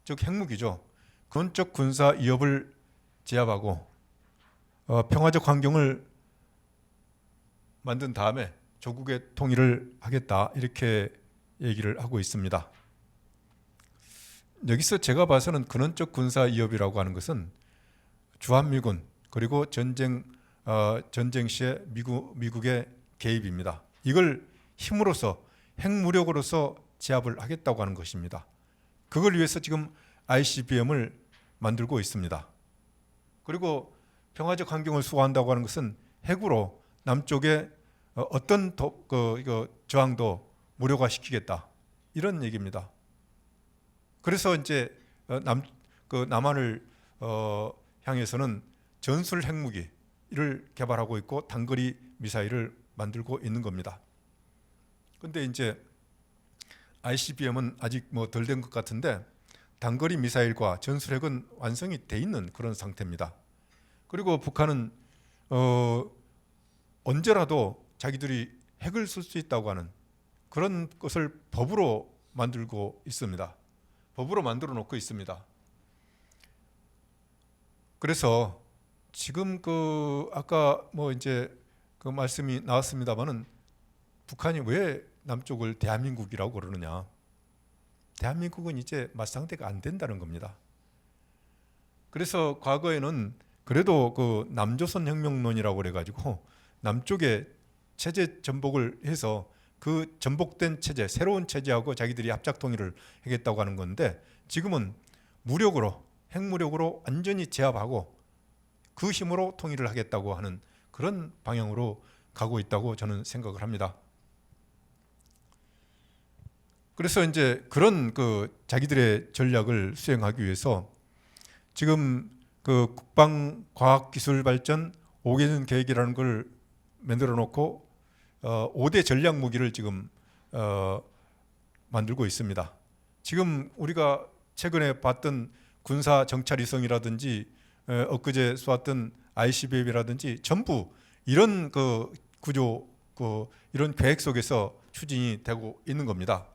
즉 핵무기죠. 근원적 군사 위협을 제압하고 평화적 환경을 만든 다음에 조국의 통일을 하겠다 이렇게 얘기를 하고 있습니다. 여기서 제가 봐서는 근원적 군사 위협이라고 하는 것은 주한미군 그리고 전쟁 시에 미국의 개입입니다. 이걸 힘으로써 핵무력으로서 제압을 하겠다고 하는 것입니다. 그걸 위해서 지금 ICBM을 만들고 있습니다. 그리고 평화적 환경을 수호한다고 하는 것은 핵으로 남쪽에 어떤 저항도 무력화시키겠다 이런 얘기입니다. 그래서 이제 남한을 향해서는 전술 핵무기를 개발하고 있고 단거리 미사일을 만들고 있는 겁니다. 근데 이제 ICBM은 아직 뭐 덜 된 것 같은데 단거리 미사일과 전술 핵은 완성이 돼 있는 그런 상태입니다. 그리고 북한은 언제라도 자기들이 핵을 쓸 수 있다고 하는 그런 것을 법으로 만들고 있습니다. 법으로 만들어 놓고 있습니다. 그래서 지금 그 아까 뭐 이제 그 말씀이 나왔습니다만은 북한이 왜 남쪽을 대한민국이라고 그러느냐? 대한민국은 이제 맞상대가 안 된다는 겁니다. 그래서 과거에는 그래도 그 남조선 혁명론이라고 그래가지고 남쪽에 체제 전복을 해서 그 전복된 체제, 새로운 체제하고 자기들이 합작 통일을 하겠다고 하는 건데 지금은 무력으로, 핵무력으로 완전히 제압하고 그 힘으로 통일을 하겠다고 하는 그런 방향으로 가고 있다고 저는 생각을 합니다. 그래서 이제 그런 그 자기들의 전략을 수행하기 위해서 지금 그 국방과학기술발전 5개년 계획이라는 걸 만들어 놓고 5대 전략 무기를 지금 만들고 있습니다. 지금 우리가 최근에 봤던 군사 정찰 위성이라든지 엊그제 쏘았던 ICBM이라든지 전부 이런 그 구조, 이런 계획 속에서 추진이 되고 있는 겁니다.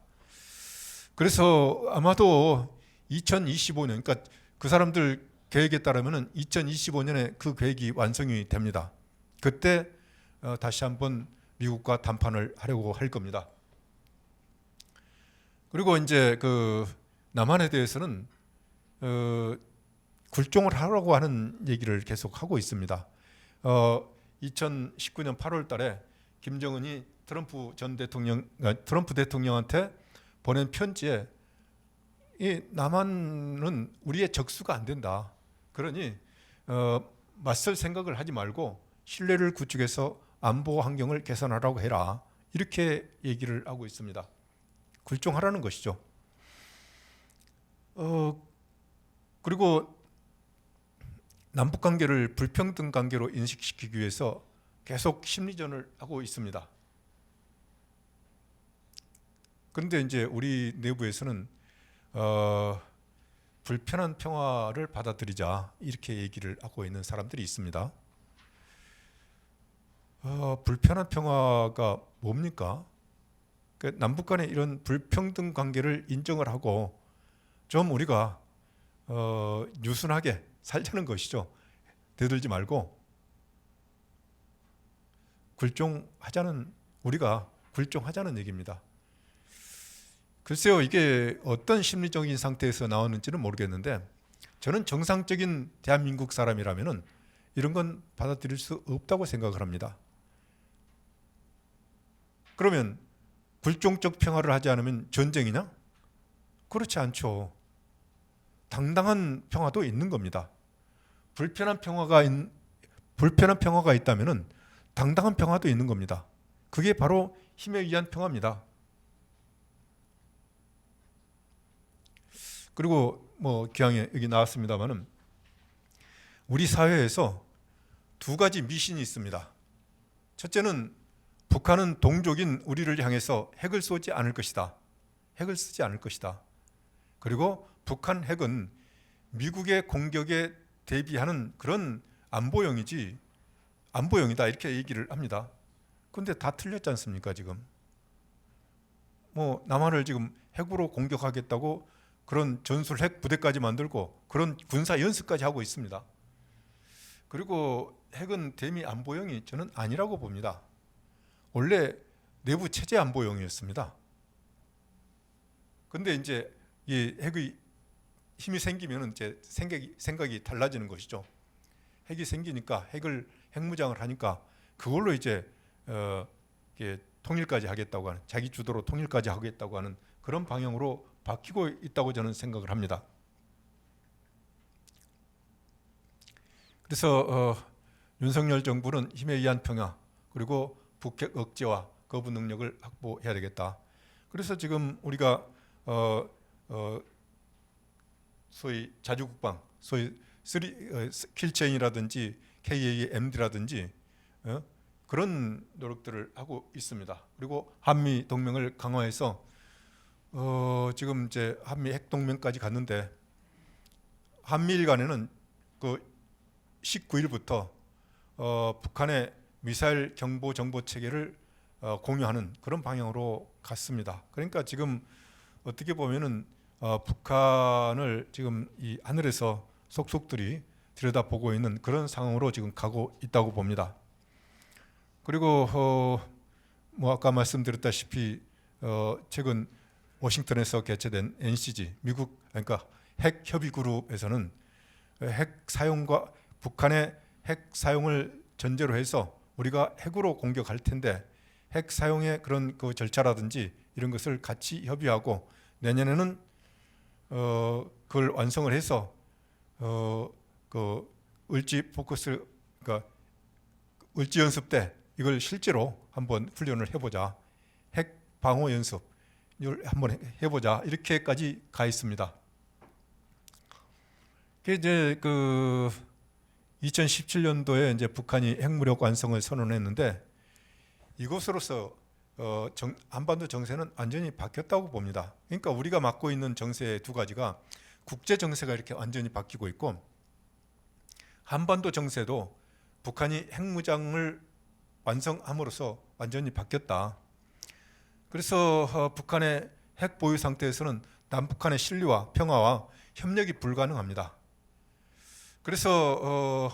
그래서 아마도 2025년, 그러니까 그 사람들 계획에 따르면 2025년에 그 계획이 완성이 됩니다. 그때 다시 한번 미국과談판을 하려고 할 겁니다. 그리고 이제 그 남한에 대해서는 굴종을 하라고 하는 얘기를 계속 하고 있습니다. 2019년 8월달에 김정은이 트럼프 대통령한테 보낸 편지에 이 남한은 우리의 적수가 안 된다. 그러니 맞설 생각을 하지 말고 신뢰를 구축해서 안보 환경을 개선하라고 해라. 이렇게 얘기를 하고 있습니다. 굴종하라는 것이죠. 그리고 남북 관계를 불평등 관계로 인식시키기 위해서 계속 심리전을 하고 있습니다. 그런데 이제 우리 내부에서는 불편한 평화를 받아들이자 이렇게 얘기를 하고 있는 사람들이 있습니다. 불편한 평화가 뭡니까? 그러니까 남북 간의 이런 불평등 관계를 인정을 하고 좀 우리가 유순하게 살자는 것이죠. 대들지 말고 우리가 굴종하자는 얘기입니다. 글쎄요, 이게 어떤 심리적인 상태에서 나오는지는 모르겠는데 저는 정상적인 대한민국 사람이라면은 이런 건 받아들일 수 없다고 생각을 합니다. 그러면 굴종적 평화를 하지 않으면 전쟁이냐? 그렇지 않죠. 당당한 평화도 있는 겁니다. 불편한 평화가 있다면은 당당한 평화도 있는 겁니다. 그게 바로 힘에 의한 평화입니다. 그리고 뭐 기왕에 여기 나왔습니다만은 우리 사회에서 두 가지 미신이 있습니다. 첫째는 북한은 동족인 우리를 향해서 핵을 쏘지 않을 것이다. 핵을 쓰지 않을 것이다. 그리고 북한 핵은 미국의 공격에 대비하는 그런 안보용이다 이렇게 얘기를 합니다. 그런데 다 틀렸지 않습니까 지금? 뭐 남한을 지금 핵으로 공격하겠다고 그런 전술 핵 부대까지 만들고 그런 군사 연습까지 하고 있습니다. 그리고 핵은 대미 안보용이 저는 아니라고 봅니다. 원래 내부 체제 안보용이었습니다. 근데 이제 이 핵의 힘이 생기면 이제 생각이 달라지는 것이죠. 핵이 생기니까 핵무장을 하니까 그걸로 이제 통일까지 하겠다고 하는, 자기 주도로 통일까지 하겠다고 하는 그런 방향으로 바뀌고 있다고 저는 생각을 합니다. 그래서 윤석열 정부는 힘에 의한 평화 그리고 북핵 억제와 거부 능력을 확보해야 되겠다. 그래서 지금 우리가 소위 자주국방, 소위 킬체인이라든지 KAMD라든지 그런 노력들을 하고 있습니다. 그리고 한미 동맹을 강화해서 지금 이제 한미 핵동맹까지 갔는데 한미일 간에는 그 19일부터 북한의 미사일 경보 정보 체계를 공유하는 그런 방향으로 갔습니다. 그러니까 지금 어떻게 보면은 북한을 지금 이 하늘에서 속속들이 들여다보고 있는 그런 상황으로 지금 가고 있다고 봅니다. 그리고 뭐 아까 말씀드렸다시피 최근 워싱턴에서 개최된 NCG 미국 그러니까 핵 협의 그룹에서는 핵 사용과 북한의 핵 사용을 전제로 해서 우리가 핵으로 공격할 텐데 핵 사용의 그런 그 절차라든지 이런 것을 같이 협의하고 내년에는 그걸 완성을 해서 그 을지 포커스 그러니까 을지 연습 때 이걸 실제로 한번 훈련을 해보자. 핵 방어 연습을 한번 해보자. 이렇게까지 가 있습니다. 그 이제 그 2017년도에 이제 북한이 핵무력 완성을 선언했는데 이것으로서 한반도 정세는 완전히 바뀌었다고 봅니다. 그러니까 우리가 맡고 있는 정세 두 가지가 국제 정세가 이렇게 완전히 바뀌고 있고 한반도 정세도 북한이 핵무장을 완성함으로써 완전히 바뀌었다. 그래서 북한의 핵 보유 상태에서는 남북한의 실리와 평화와 협력이 불가능합니다. 그래서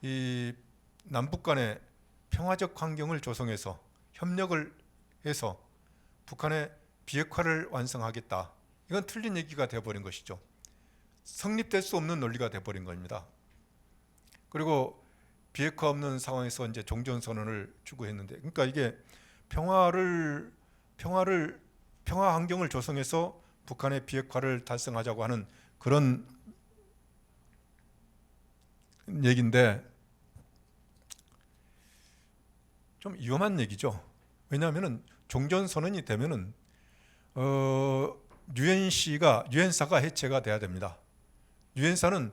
이 남북 간의 평화적 환경을 조성해서 협력을 해서 북한의 비핵화를 완성하겠다. 이건 틀린 얘기가 되어버린 것이죠. 성립될 수 없는 논리가 되어버린 겁니다. 그리고 비핵화 없는 상황에서 이제 종전 선언을 추구했는데, 그러니까 이게 평화 환경을 조성해서 북한의 비핵화를 달성하자고 하는 그런 얘기인데 좀 위험한 얘기죠. 왜냐하면은 종전 선언이 되면은 유엔사가 해체가 돼야 됩니다. 유엔사는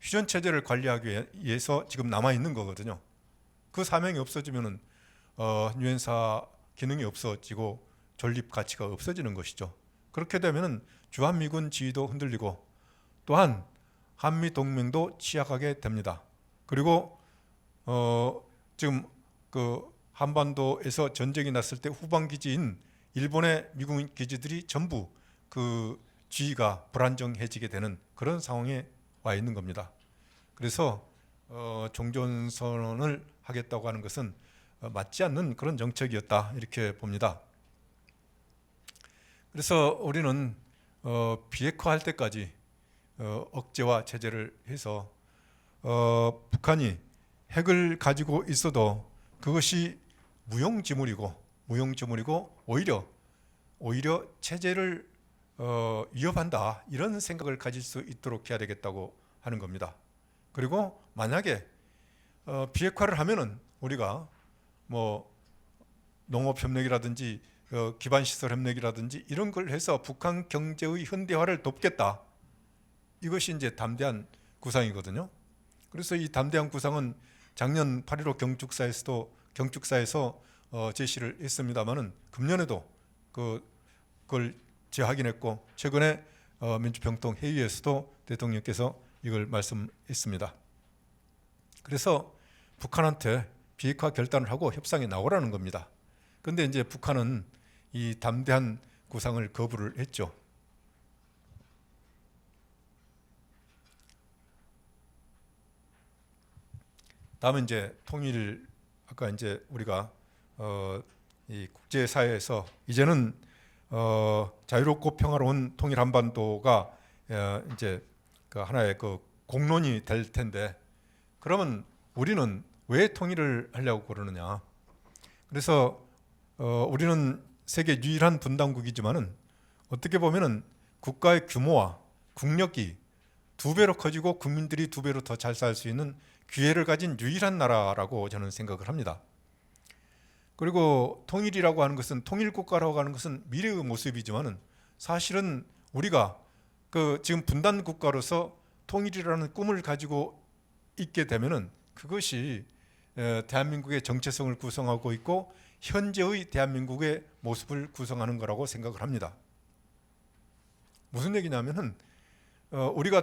휴전 체제를 관리하기 위해서 지금 남아 있는 거거든요. 그 사명이 없어지면은 유엔사 기능이 없어지고 존립 가치가 없어지는 것이죠. 그렇게 되면은 주한미군 지위도 흔들리고 또한 한미 동맹도 취약하게 됩니다. 그리고 지금 그 한반도에서 전쟁이 났을 때 후방 기지인 일본의 미군 기지들이 전부 그 지위가 불안정해지게 되는 그런 상황에 와 있는 겁니다. 그래서 종전 선언을 하겠다고 하는 것은 맞지 않는 그런 정책이었다 이렇게 봅니다. 그래서 우리는 비핵화할 때까지 억제와 제재를 해서 북한이 핵을 가지고 있어도 그것이 무용지물이고 오히려 체제를 위협한다 이런 생각을 가질 수 있도록 해야 되겠다고 하는 겁니다. 그리고 만약에 비핵화를 하면은 우리가 뭐 농업협력이라든지 기반시설협력이라든지 이런 걸 해서 북한 경제의 현대화를 돕겠다. 이것이 이제 담대한 구상이거든요. 그래서 이 담대한 구상은 작년 8.15 경축사에서 제시를 했습니다마는 금년에도 그걸 재확인했고 최근에 민주평통 회의에서도 대통령께서 이걸 말씀했습니다. 그래서 북한한테 비핵화 결단을 하고 협상에 나오라는 겁니다. 그런데 이제 북한은 이 담대한 구상을 거부를 했죠. 다음은 이제 통일, 아까 이제 우리가 이 국제사회에서 이제는 자유롭고 평화로운 통일 한반도가 이제 그 하나의 그 공론이 될 텐데, 그러면 우리는 왜 통일을 하려고 그러느냐? 그래서 우리는 세계 유일한 분단국이지만은 어떻게 보면은 국가의 규모와 국력이 2배로 커지고 국민들이 2배로 더 잘 살 수 있는 기회를 가진 유일한 나라라고 저는 생각을 합니다. 그리고 통일이라고 하는 것은, 통일국가라고 하는 것은 미래의 모습이지만은 사실은 우리가 그 지금 분단 국가로서 통일이라는 꿈을 가지고 있게 되면은 그것이 대한민국의 정체성을 구성하고 있고 현재의 대한민국의 모습을 구성하는 거라고 생각을 합니다. 무슨 얘기냐면은 우리가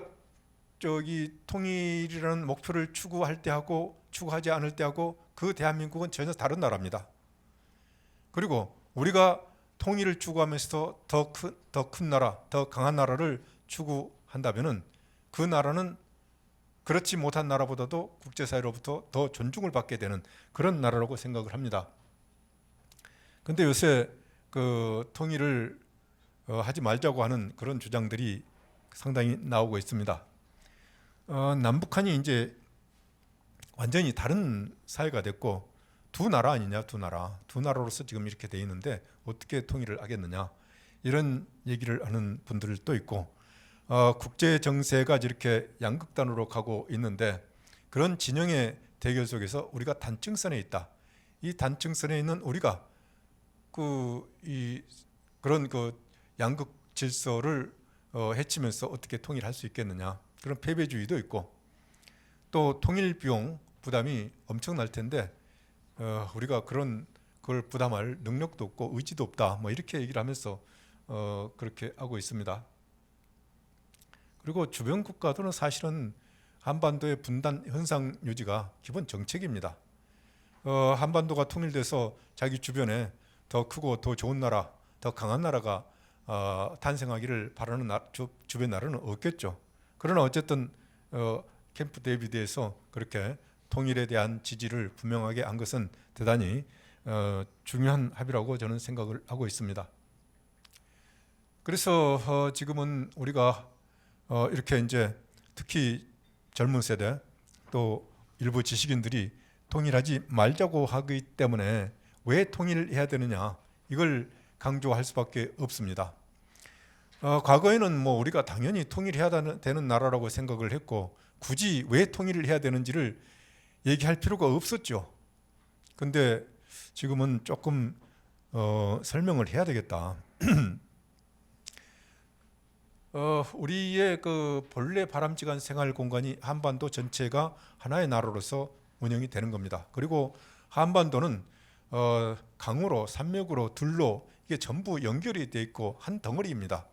통일이라는 목표를 추구할 때 하고 추구하지 않을 때하고 그 대한민국은 전혀 다른 나라입니다. 그리고 우리가 통일을 추구하면서 더 큰 나라, 더 강한 나라를 추구한다면은 그 나라는 그렇지 못한 나라보다도 국제사회로부터 더 존중을 받게 되는 그런 나라라고 생각을 합니다. 근데 요새 그 통일을 하지 말자고 하는 그런 주장들이 상당히 나오고 있습니다. 남북한이 이제 완전히 다른 사회가 됐고 두 나라 아니냐, 두 나라로서 지금 이렇게 돼 있는데 어떻게 통일을 하겠느냐, 이런 얘기를 하는 분들도 있고, 국제 정세가 이렇게 양극단으로 가고 있는데 그런 진영의 대결 속에서 우리가 단층선에 있다. 이 단층선에 있는 우리가 그런 양극 질서를 해치면서 어떻게 통일할 수 있겠느냐, 그런 패배주의도 있고, 또 통일 비용 부담이 엄청날 텐데 우리가 그걸 부담할 능력도 없고 의지도 없다, 뭐 이렇게 얘기를 하면서 그렇게 하고 있습니다. 그리고 주변 국가들은 사실은 한반도의 분단 현상 유지가 기본 정책입니다. 한반도가 통일돼서 자기 주변에 더 크고 더 좋은 나라, 더 강한 나라가 탄생하기를 바라는 주변 나라는 없겠죠. 그러나 어쨌든 캠프 데이비드에서 그렇게 통일에 대한 지지를 분명하게 한 것은 대단히 중요한 합의라고 저는 생각을 하고 있습니다. 그래서 지금은 우리가 이렇게 이제 특히 젊은 세대 또 일부 지식인들이 통일하지 말자고 하기 때문에 왜 통일을 해야 되느냐, 이걸 강조할 수밖에 없습니다. 과거에는 뭐 우리가 당연히 통일해야 되는 나라라고 생각을 했고 굳이 왜 통일을 해야 되는지를 얘기할 필요가 없었죠. 근데 지금은 조금 설명을 해야 되겠다. 우리의 그 본래 바람직한 생활 공간이 한반도 전체가 하나의 나라로서 운영이 되는 겁니다. 그리고 한반도는 강으로, 산맥으로, 들로 이게 전부 연결이 되어 있고 한 덩어리입니다.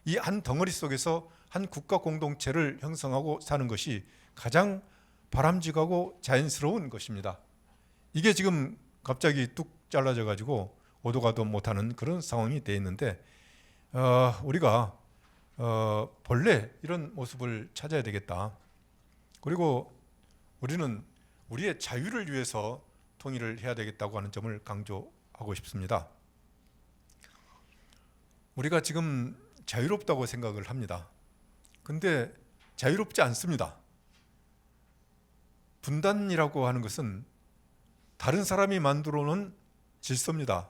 이 한 덩어리 속에서 한 국가 공동체를 형성하고 사는 것이 가장 바람직하고 자연스러운 것입니다. 이게 지금 갑자기 뚝 잘라져 가지고 오도 가도 못하는 그런 상황이 되어 있는데 우리가 본래 이런 모습을 찾아야 되겠다. 그리고 우리는 우리의 자유를 위해서 통일을 해야 되겠다고 하는 점을 강조하고 싶습니다. 우리가 지금 자유롭다고 생각을 합니다. 근데 자유롭지 않습니다. 분단이라고 하는 것은 다른 사람이 만들어 놓은 질서입니다.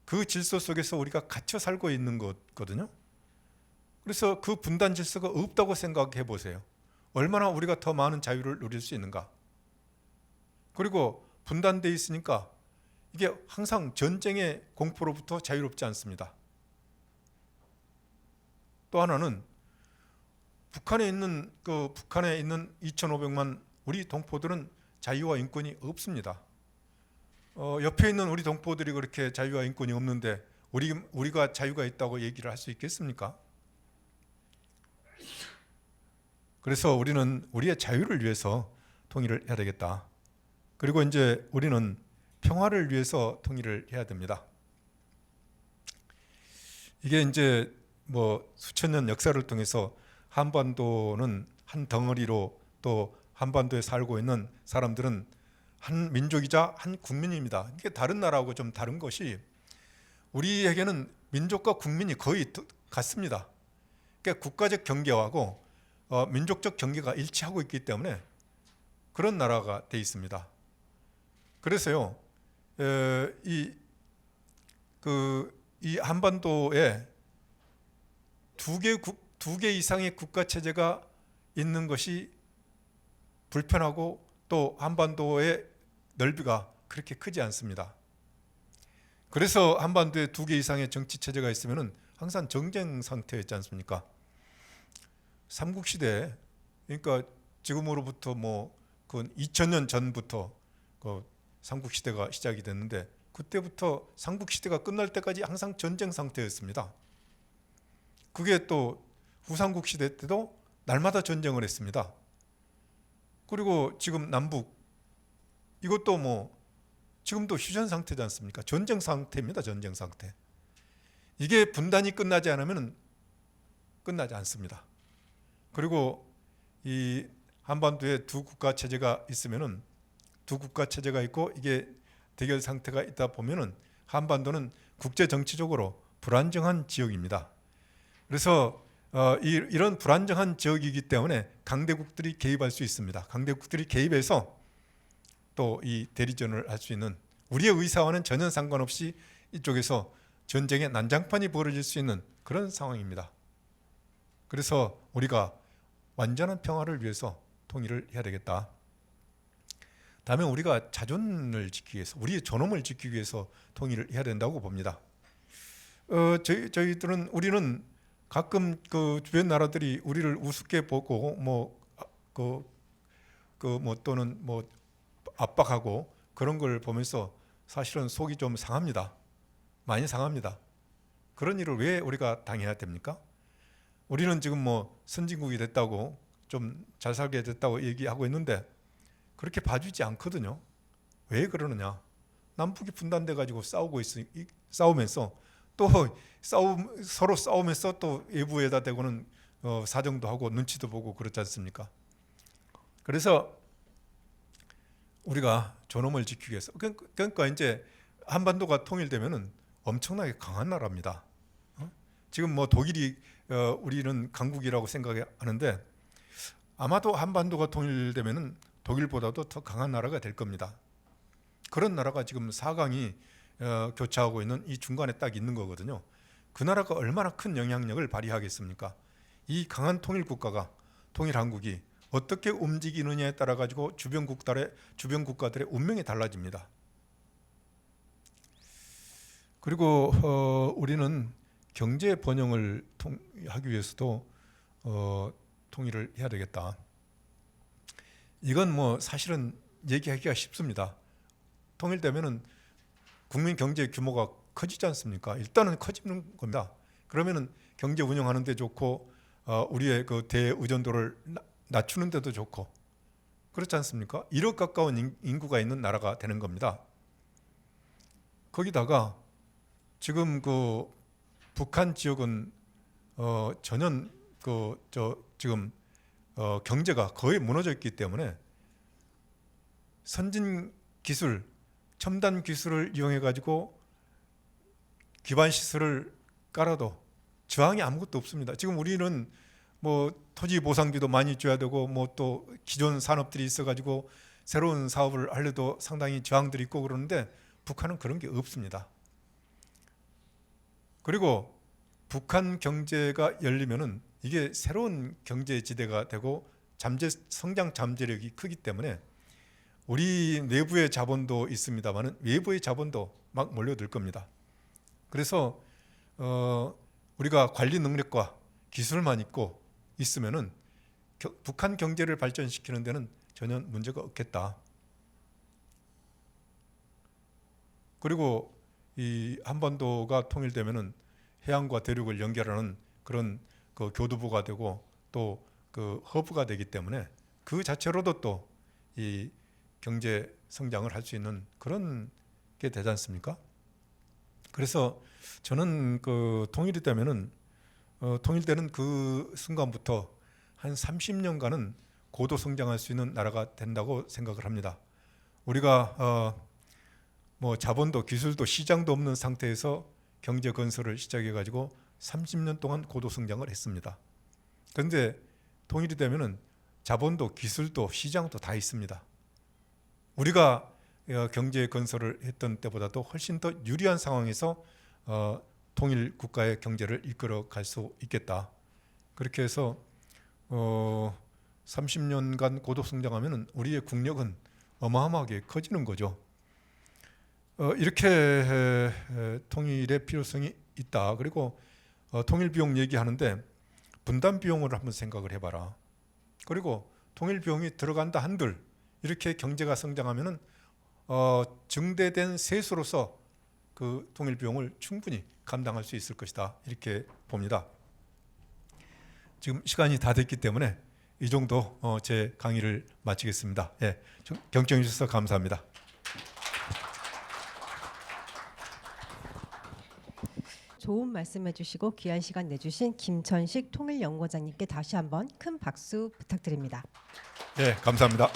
그 질서 속에서 우리가 갇혀 살고 있는 거거든요. 그래서 그 분단 질서가 없다고 생각해 보세요. 얼마나 우리가 더 많은 자유를 누릴 수 있는가. 그리고 분단되어 있으니까 이게 항상 전쟁의 공포로부터 자유롭지 않습니다. 또 하나는 북한에 있는 2,500만 우리 동포들은 자유와 인권이 없습니다. 옆에 있는 우리 동포들이 그렇게 자유와 인권이 없는데 우리가 자유가 있다고 얘기를 할 수 있겠습니까? 그래서 우리는 우리의 자유를 위해서 통일을 해야 되겠다. 그리고 이제 우리는 평화를 위해서 통일을 해야 됩니다. 이게 이제 뭐 수천 년 역사를 통해서 한반도는 한 덩어리로, 또 한반도에 살고 있는 사람들은 한 민족이자 한 국민입니다. 이게 다른 나라하고 좀 다른 것이 우리에게는 민족과 국민이 거의 같습니다. 그러니까 국가적 경계하고 민족적 경계가 일치하고 있기 때문에 그런 나라가 돼 있습니다. 그래서요, 이 한반도에 두 개 이상의 국가 체제가 있는 것이 불편하고 또 한반도의 넓이가 그렇게 크지 않습니다. 그래서 한반도에 두 개 이상의 정치 체제가 있으면은 항상 정쟁 상태였지 않습니까? 삼국시대, 그러니까 지금으로부터 그 2000년 전부터 그 삼국시대가 시작이 됐는데 그때부터 삼국시대가 끝날 때까지 항상 전쟁 상태였습니다. 그게 또 후삼국시대 때도 날마다 전쟁을 했습니다. 그리고 지금 남북 이것도 뭐 지금도 휴전 상태지 않습니까? 전쟁 상태입니다. 전쟁 상태. 이게 분단이 끝나지 않으면 끝나지 않습니다. 그리고 이 한반도에 두 국가 체제가 있으면은 두 국가 체제가 있고 이게 대결 상태가 있다 보면은 한반도는 국제 정치적으로 불안정한 지역입니다. 그래서 이런 불안정한 지역이기 때문에 강대국들이 개입할 수 있습니다. 강대국들이 개입해서 또 이 대리전을 할 수 있는 우리의 의사와는 전혀 상관없이 이쪽에서 전쟁의 난장판이 벌어질 수 있는 그런 상황입니다. 그래서 우리가 완전한 평화를 위해서 통일을 해야 되겠다. 다음에 우리가 자존을 지키기 위해서 우리의 존엄을 지키기 위해서 통일을 해야 된다고 봅니다. 우리는 가끔 그 주변 나라들이 우리를 우습게 보고 또는 뭐 압박하고 그런 걸 보면서 사실은 속이 좀 상합니다. 많이 상합니다. 그런 일을 왜 우리가 당해야 됩니까? 우리는 지금 뭐 선진국이 됐다고 좀 잘 살게 됐다고 얘기하고 있는데 그렇게 봐주지 않거든요. 왜 그러느냐? 남북이 분단돼 가지고 싸우면서 또 서로 싸우면서 또 외부에다 대고는 사정도 하고 눈치도 보고 그렇지 않습니까? 그래서 우리가 존엄을 지키기 위해서 그러니까 이제 한반도가 통일되면은 엄청나게 강한 나라입니다. 지금 뭐 독일이 우리는 강국이라고 생각하는데 아마도 한반도가 통일되면은 독일보다도 더 강한 나라가 될 겁니다. 그런 나라가 지금 4강이 교차하고 있는 이 중간에 딱 있는 거거든요. 그 나라가 얼마나 큰 영향력을 발휘하겠습니까? 이 강한 통일 국가가 통일 한국이 어떻게 움직이느냐에 따라 가지고 주변 국가들의 운명이 달라집니다. 그리고 우리는 경제 번영을 하기 위해서도 통일을 해야 되겠다. 이건 뭐 사실은 얘기하기가 쉽습니다. 통일되면은 국민 경제 규모가 커지지 않습니까? 일단은 커지는 겁니다. 그러면은 경제 운영하는 데 좋고 우리의 그 대의존도를 낮추는 데도 좋고 그렇지 않습니까? 1억 가까운 인구가 있는 나라가 되는 겁니다. 거기다가 지금 그 북한 지역은 전혀 지금 경제가 거의 무너져 있기 때문에 선진 기술, 첨단 기술을 이용해 가지고 기반 시설을 깔아도 저항이 아무것도 없습니다. 지금 우리는 뭐 토지 보상비도 많이 줘야 되고 뭐 또 기존 산업들이 있어 가지고 새로운 사업을 하려도 상당히 저항들이 있고 그러는데 북한은 그런 게 없습니다. 그리고 북한 경제가 열리면은 이게 새로운 경제 지대가 되고 성장 잠재력이 크기 때문에 우리 내부의 자본도 있습니다만은 외부의 자본도 막 몰려들 겁니다. 그래서 우리가 관리 능력과 기술만 있으면은 북한 경제를 발전시키는 데는 전혀 문제가 없겠다. 그리고 이 한반도가 통일되면은 해안과 대륙을 연결하는 그런 그 교두보가 되고 또 그 허브가 되기 때문에 그 자체로도 또 이 경제 성장을 할 수 있는 그런 게 되지 않습니까? 그래서 저는 그 통일이 되면은 통일되는 그 순간부터 한 30년간은 고도 성장할 수 있는 나라가 된다고 생각을 합니다. 우리가 뭐 자본도 기술도 시장도 없는 상태에서 경제 건설을 시작해 가지고 30년 동안 고도 성장을 했습니다. 그런데 통일이 되면은 자본도 기술도 시장도 다 있습니다. 우리가 경제 건설을 했던 때보다도 훨씬 더 유리한 상황에서 통일 국가의 경제를 이끌어 갈 수 있겠다. 그렇게 해서 30년간 고도 성장하면은 우리의 국력은 어마어마하게 커지는 거죠. 이렇게 통일의 필요성이 있다. 그리고 통일 비용 얘기하는데 분담 비용을 한번 생각을 해봐라. 그리고 통일 비용이 들어간다 한들 이렇게 경제가 성장하면은 증대된 세수로서 그 통일 비용을 충분히 감당할 수 있을 것이다. 이렇게 봅니다. 지금 시간이 다 됐기 때문에 이 정도 제 강의를 마치겠습니다. 예, 경청해 주셔서 감사합니다. 좋은 말씀해 주시고 귀한 시간 내주신 김천식 통일연구원장님께 다시 한번 큰 박수 부탁드립니다. 예, 감사합니다.